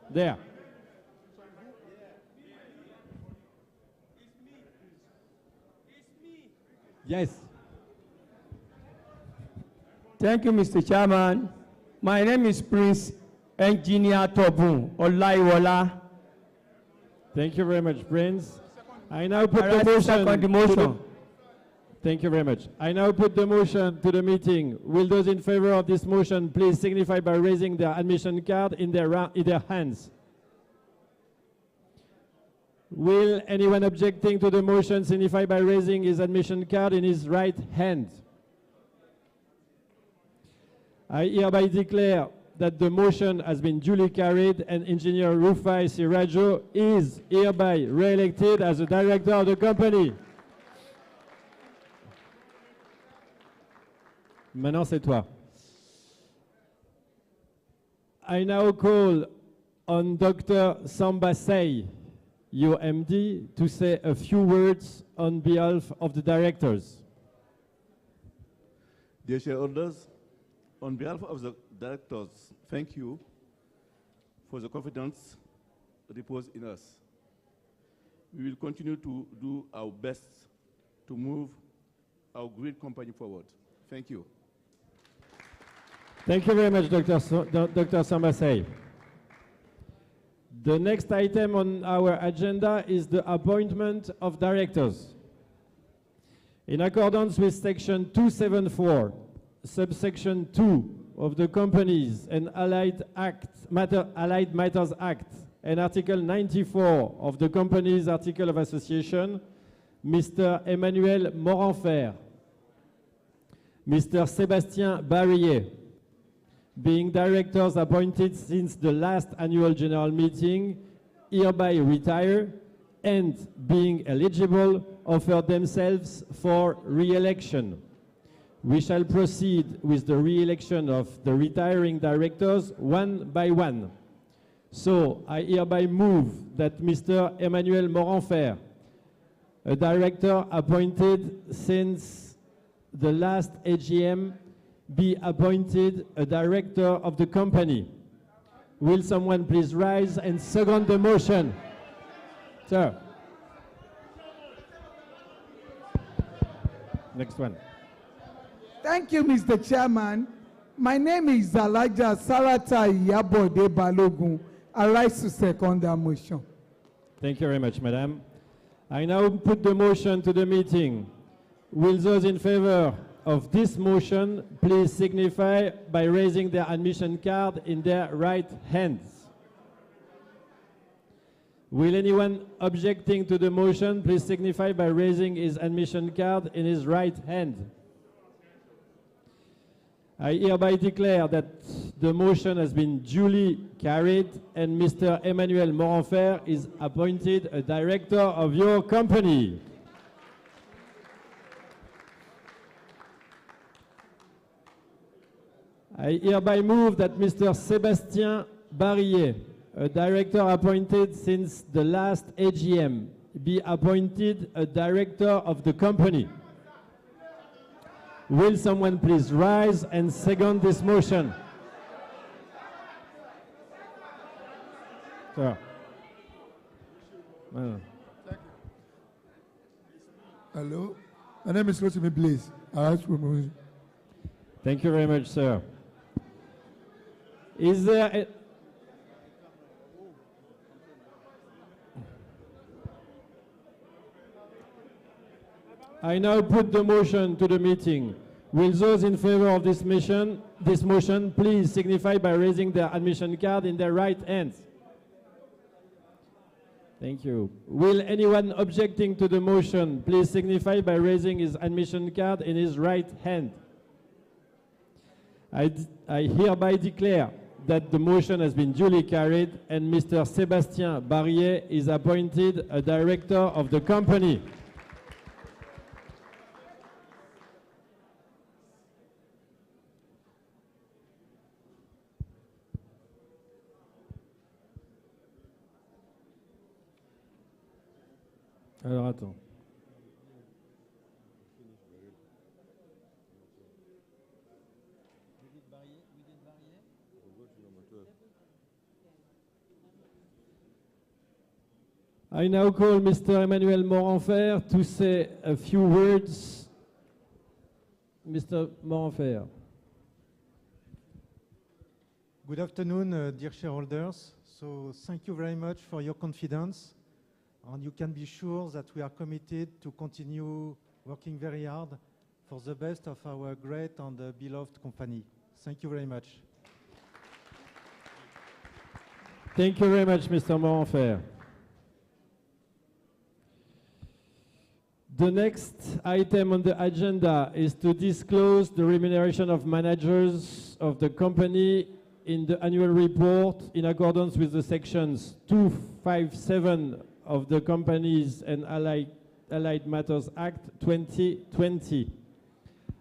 There. Yes. Thank you, Mr. Chairman. My name is Prince Engineer Tobun Olaiwola. Thank you very much, Prince. I now put the motion. Thank you very much. I now put the motion to the meeting. Will those in favor of this motion please signify by raising their admission card in their hands? Will anyone objecting to the motion signify by raising his admission card in his right hand? I hereby declare that the motion has been duly carried and Engineer Rufai Sirajo is hereby re-elected as a director of the company. Maintenant, c'est toi. I now call on Dr. Sambasei, your MD, to say a few words on behalf of the directors. Dear shareholders, on behalf of the directors, thank you for the confidence reposed in us. We will continue to do our best to move our great company forward. Thank you. Thank you very much, Dr. Sambasay. The next item on our agenda is the appointment of directors. In accordance with Section 274, subsection 2 of the Companies and Allied Matters Act and Article 94 of the Companies Article of Association, Mr. Emmanuel Morenfer, Mr. Sébastien Barillet, being directors appointed since the last annual general meeting, hereby retire and, being eligible, offer themselves for re-election. We shall proceed with the re-election of the retiring directors one by one. So I hereby move that Mr. Emmanuel Morenfer, a director appointed since the last AGM, be appointed a director of the company. Will someone please rise and second the motion? Sir. Next one. Thank you, Mr. Chairman. My name is Elijah Sarata Yabode Balogun. I rise to second the motion. Thank you very much, madam. I now put the motion to the meeting. Will those in favor of this motion please signify by raising their admission card in their right hands? Will anyone objecting to the motion please signify by raising his admission card in his right hand? I hereby declare that the motion has been duly carried and Mr. Emmanuel Morenfer is appointed a director of your company. I hereby move that Mr. Sébastien Barillet, a director appointed since the last AGM, be appointed a director of the company. Will someone please rise and second this motion? Sir. Hello, my name is Rotimi Blaze. Thank you very much, sir. Is there a I now put the motion to the meeting. Will those in favor of this motion please signify by raising their admission card in their right hands? Thank you. Will anyone objecting to the motion please signify by raising his admission card in his right hand? I hereby declare that the motion has been duly carried and Mr. Sébastien Barillet is appointed a director of the company. Alors attends. I now call Mr. Emmanuel Morenfer to say a few words. Mr. Morenfer. Good afternoon, dear shareholders. So thank you very much for your confidence. And you can be sure that we are committed to continue working very hard for the best of our great and beloved company. Thank you very much. Thank you very much, Mr. Morenfer. The next item on the agenda is to disclose the remuneration of managers of the company in the annual report in accordance with the sections 257 of the Companies and Allied Matters Act 2020.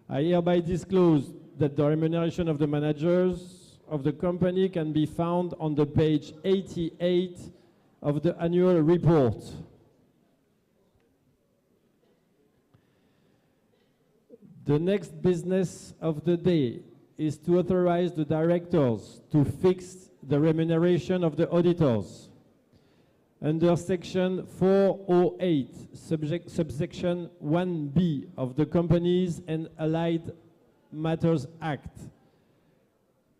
I hereby disclose that the remuneration of the managers of the company can be found on the page 88 of the annual report. The next business of the day is to authorize the directors to fix the remuneration of the auditors. under section 408, subsection 1B of the Companies and Allied Matters Act,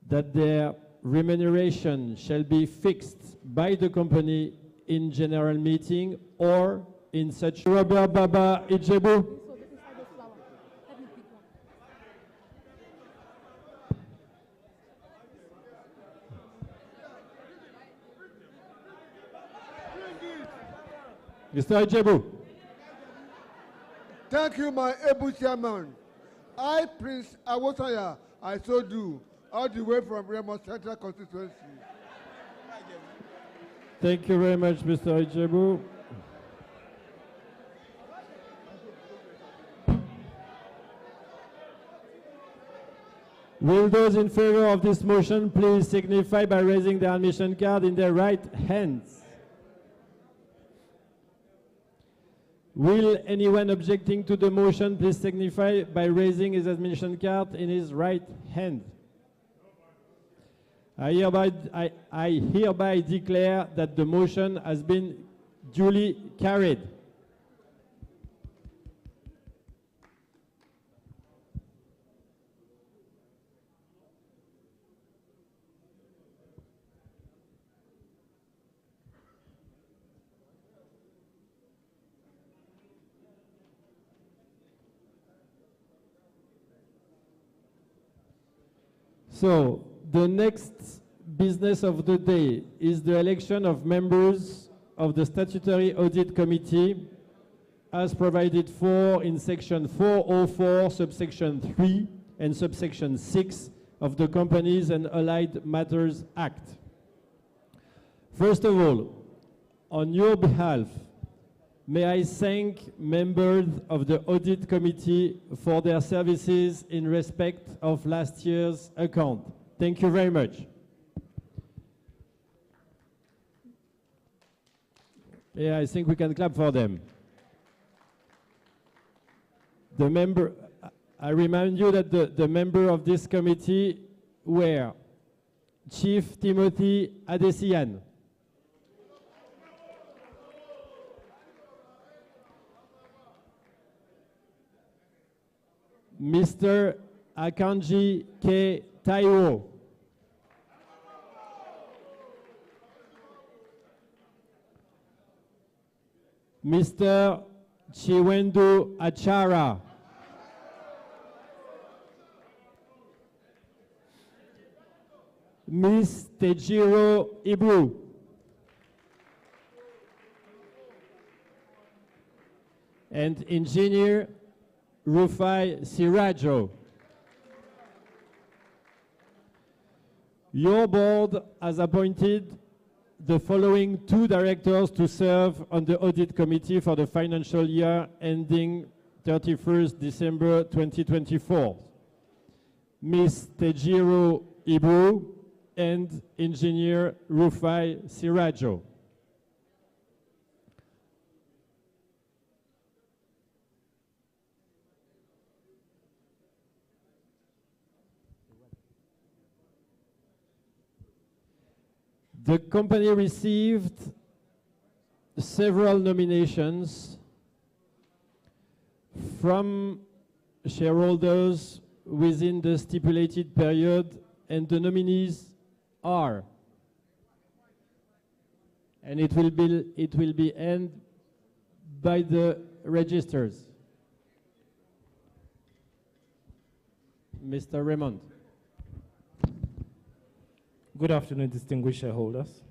that their remuneration shall be fixed by the company in general meeting or in such Robert Baba Ijebu. Mr. Ijebu. Thank you, my able chairman. I, Prince Awosanya, I so do, all the way from Remo Central constituency. Thank you very much, Mr. Ijebu. Will those in favor of this motion please signify by raising their admission card in their right hands? Will anyone objecting to the motion please signify by raising his admission card in his right hand? I hereby declare that the motion has been duly carried. So, the next business of the day is the election of members of the Statutory Audit Committee as provided for in section 404, subsection 3 and subsection 6 of the Companies and Allied Matters Act. First of all, on your behalf, may I thank members of the Audit Committee for their services in respect of last year's account. Thank you very much. Yeah, I think we can clap for them. I remind you that the member of this committee were Chief Timothy Adesian, Mr. Akanji K. Taiwo, Mr. Chiwendu Achara, Ms. Tejiro Ibru, and Engineer Rufai Sirajo. Your board has appointed the following two directors to serve on the Audit Committee for the financial year ending 31st December 2024. Ms. Tejiro Ibru and Engineer Rufai Sirajo. The company received several nominations from shareholders within the stipulated period, and the nominees are, and it will be ended by the registers. Mr. Raymond. Good afternoon, distinguished shareholders.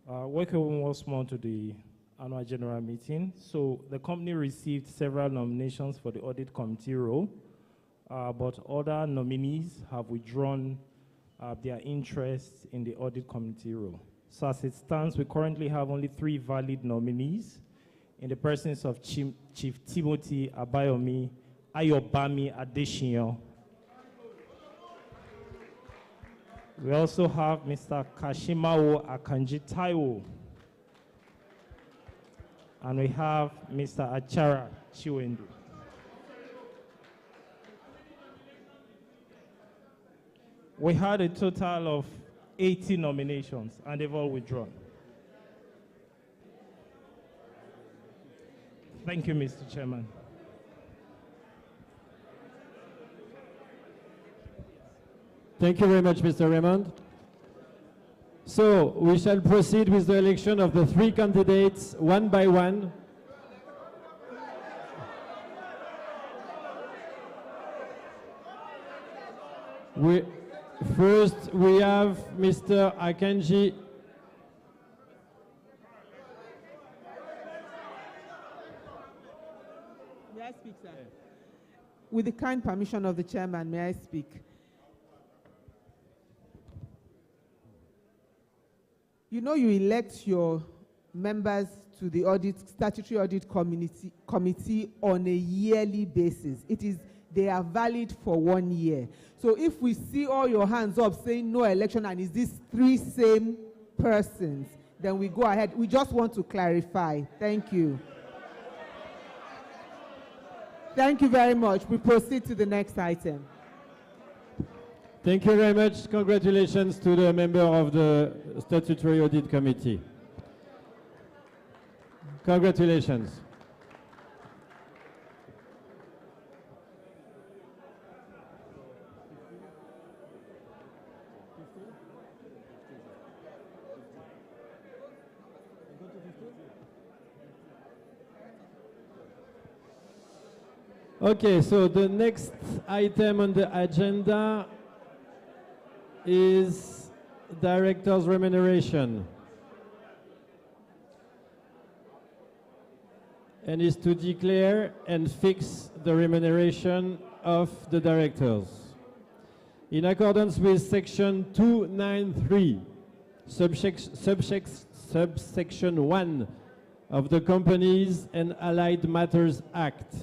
Welcome once more to the annual general meeting. So the company received several nominations for the audit committee role, but other nominees have withdrawn their interest in the audit committee role. So as it stands, we currently have only 3 valid nominees in the presence of Chief Timothy Abayomi Ayobami Adesina. We also have Mr. Kashimawo Akanji Taiwo. And we have Mr. Achara Chiwendu. We had a total of 80 nominations, and they've all withdrawn. Thank you, Mr. Chairman. Thank you very much, Mr. Raymond. So we shall proceed with the election of the 3 candidates one by one. First, we have Mr. Akanji. May I speak, sir? With the kind permission of the chairman, may I speak? You know, you elect your members to the statutory audit committee on a yearly basis. They are valid for 1 year. So if we see all your hands up saying no election and it's these 3 same persons, then we go ahead. We just want to clarify. Thank you. Thank you very much. We proceed to the next item. Thank you very much. Congratulations to the member of the Statutory Audit Committee. Congratulations. Okay, so the next item on the agenda is director's remuneration, and is to declare and fix the remuneration of the directors. In accordance with section 293, subsection 1 of the Companies and Allied Matters Act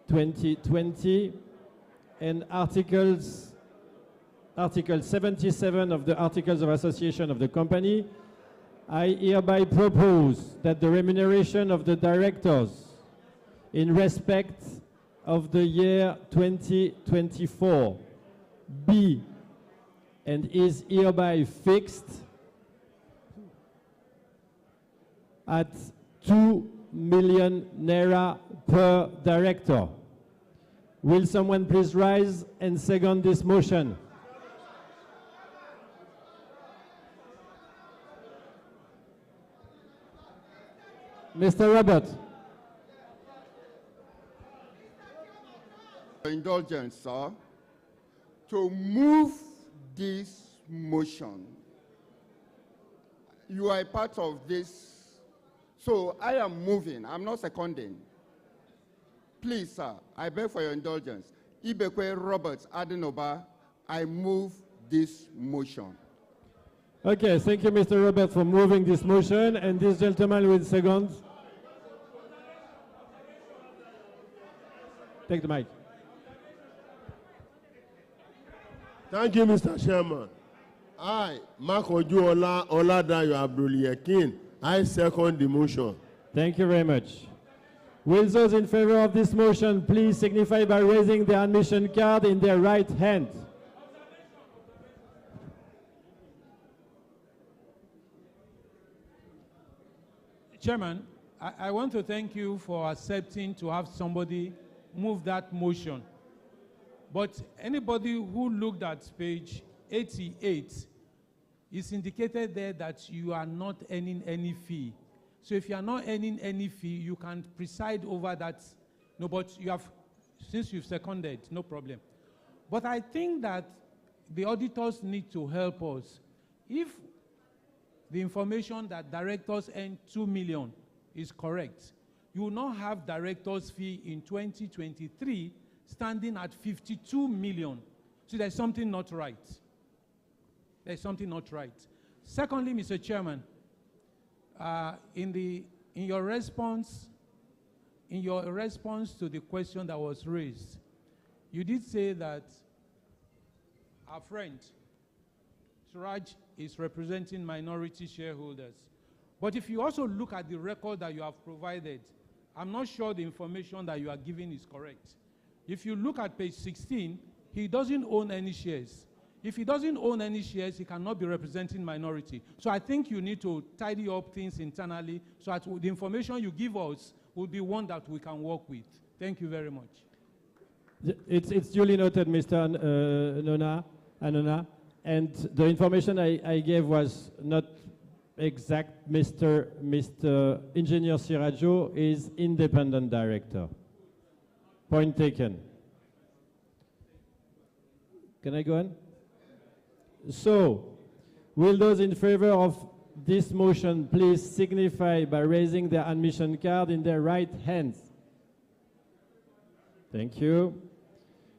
2020 and Article 77 of the Articles of Association of the company, I hereby propose that the remuneration of the directors in respect of the year 2024 be and is hereby fixed at 2 million naira per director. Will someone please rise and second this motion? Mr. Robert. Indulgence, sir, to move this motion. You are a part of this, so I am moving. I'm not seconding. Please, sir, I beg for your indulgence. Ibekwe Robert Adenoba, I move this motion. Okay, thank you, Mr. Robert, for moving this motion, and this gentleman will second. Take the mic. Thank you, Mr. Chairman. I, Mark Ojuola Oladayo Abdul-Yakin, I second the motion. Thank you very much. Will those in favor of this motion please signify by raising their admission card in their right hand? Chairman, I want to thank you for accepting to have somebody move that motion. But anybody who looked at page 88, it's indicated there that you are not earning any fee. So if you are not earning any fee, you can preside over that. No, but you have, since you've seconded, no problem. But I think that the auditors need to help us. If the information that directors earn 2 million is correct, you will not have directors' fee in 2023 standing at 52 million. So there's something not right. There's something not right. Secondly, Mr. Chairman, in your response to the question that was raised, you did say that our friend Suraj is representing minority shareholders. But if you also look at the record that you have provided, I'm not sure the information that you are giving is correct. If you look at page 16, he doesn't own any shares. If he doesn't own any shares, he cannot be representing minority. So I think you need to tidy up things internally so that the information you give us will be one that we can work with. Thank you very much. It's duly noted, Mr. Anona, and the information I gave was not exact. Mr. Engineer Siraggio is independent director. Point taken. Can I go on? So, will those in favor of this motion please signify by raising their admission card in their right hands? Thank you.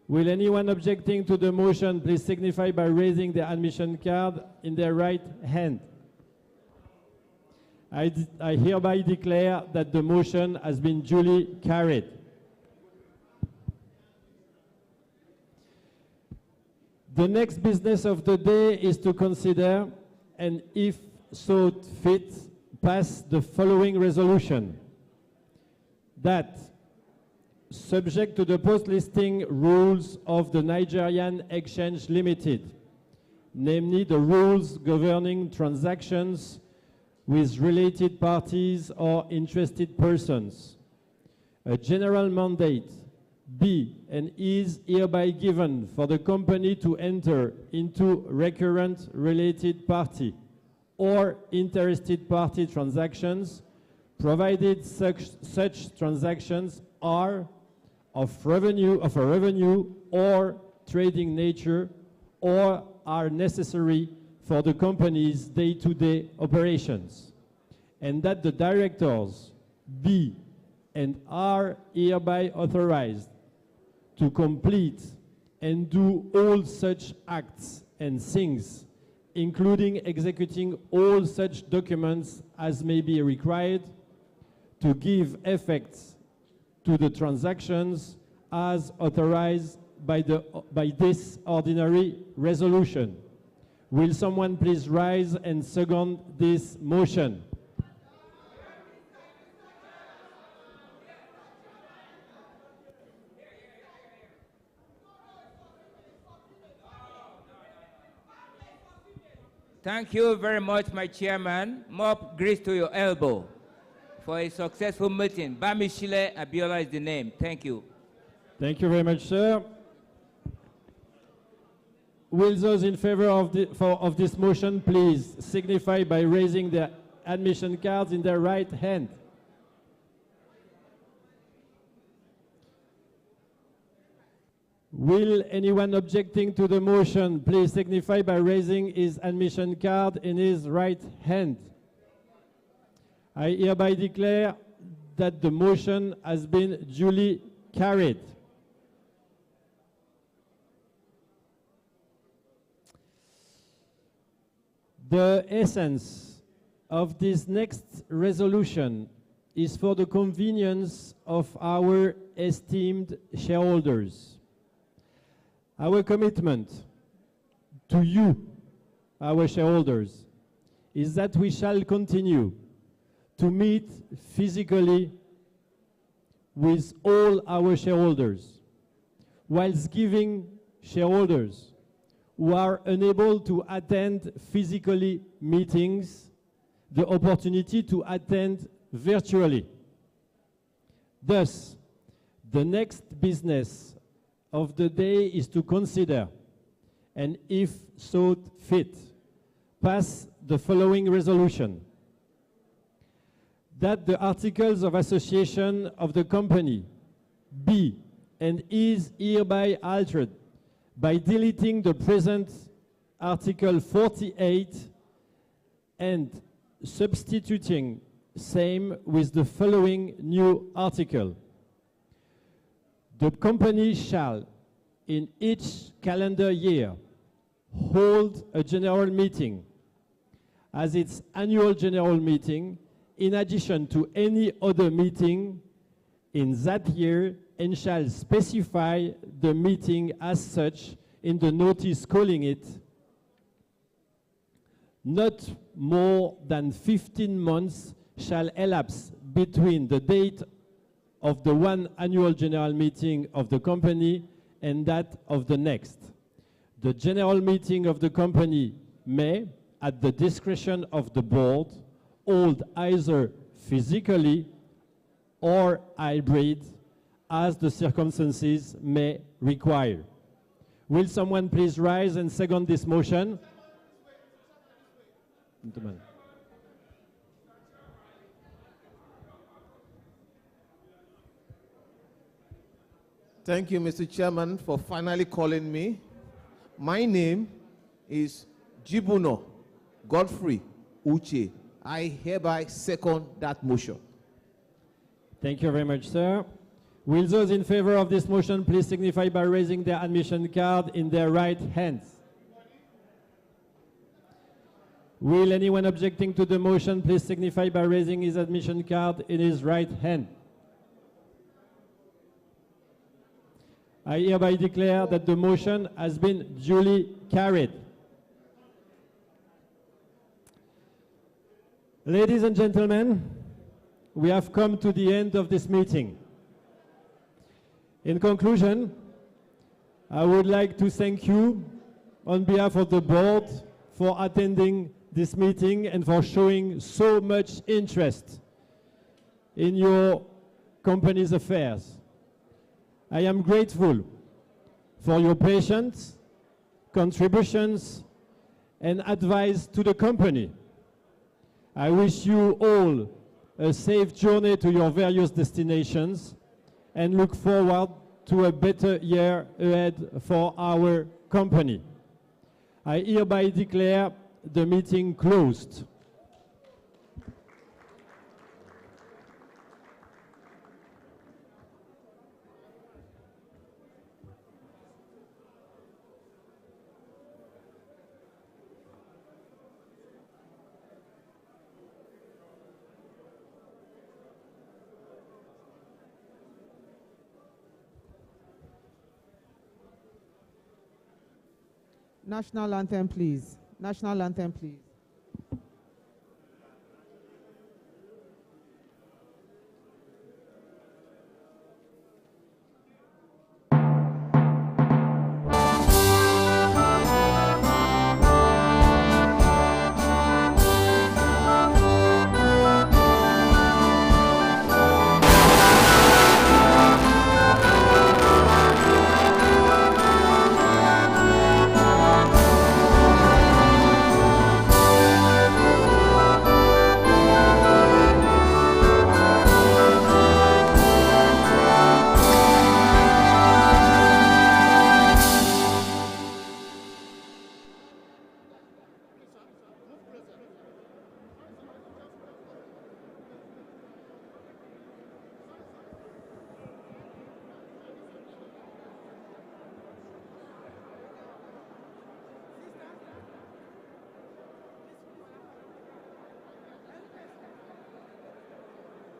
Will anyone objecting to the motion please signify by raising their admission card in their right hand? I hereby declare that the motion has been duly carried. The next business of the day is to consider, and if so fit, pass the following resolution. That, subject to the post-listing rules of the Nigerian Exchange Limited, namely the rules governing transactions with related parties or interested persons, a general mandate be and is hereby given for the company to enter into recurrent related party or interested party transactions, provided such transactions are of a revenue or trading nature or are necessary for the company's day-to-day operations, and that the directors be and are hereby authorized to complete and do all such acts and things, including executing all such documents as may be required to give effect to the transactions as authorized by this ordinary resolution. Will someone please rise and second this motion? Thank you very much, my chairman. More grace to your elbow for a successful meeting. Bamishile Abiola is the name. Thank you. Thank you very much, sir. Will those in favor of this motion please signify by raising their admission cards in their right hand? Will anyone objecting to the motion please signify by raising his admission card in his right hand? I hereby declare that the motion has been duly carried. The essence of this next resolution is for the convenience of our esteemed shareholders. Our commitment to you, our shareholders, is that we shall continue to meet physically with all our shareholders, whilst giving shareholders who are unable to attend physically meetings the opportunity to attend virtually. Thus, the next business of the day is to consider, and if thought fit, pass the following resolution. That the articles of association of the company be and is hereby altered by deleting the present Article 48 and substituting same with the following new article. The company shall, in each calendar year, hold a general meeting as its annual general meeting, in addition to any other meeting in that year, and shall specify the meeting as such in the notice calling it. Not more than 15 months shall elapse between the date of the one annual general meeting of the company and that of the next. The general meeting of the company may, at the discretion of the board, hold either physically or hybrid as the circumstances may require. Will someone please rise and second this motion? Gentlemen. Thank you, Mr. Chairman, for finally calling me. My name is Jibuno Godfrey Uche. I hereby second that motion. Thank you very much, sir. Will those in favor of this motion please signify by raising their admission card in their right hands? Will anyone objecting to the motion please signify by raising his admission card in his right hand? I hereby declare that the motion has been duly carried. Ladies and gentlemen, we have come to the end of this meeting. In conclusion, I would like to thank you on behalf of the board for attending this meeting and for showing so much interest in your company's affairs. I am grateful for your patience, contributions, and advice to the company. I wish you all a safe journey to your various destinations and look forward to a better year ahead for our company. I hereby declare the meeting closed. National anthem, please. National anthem, please.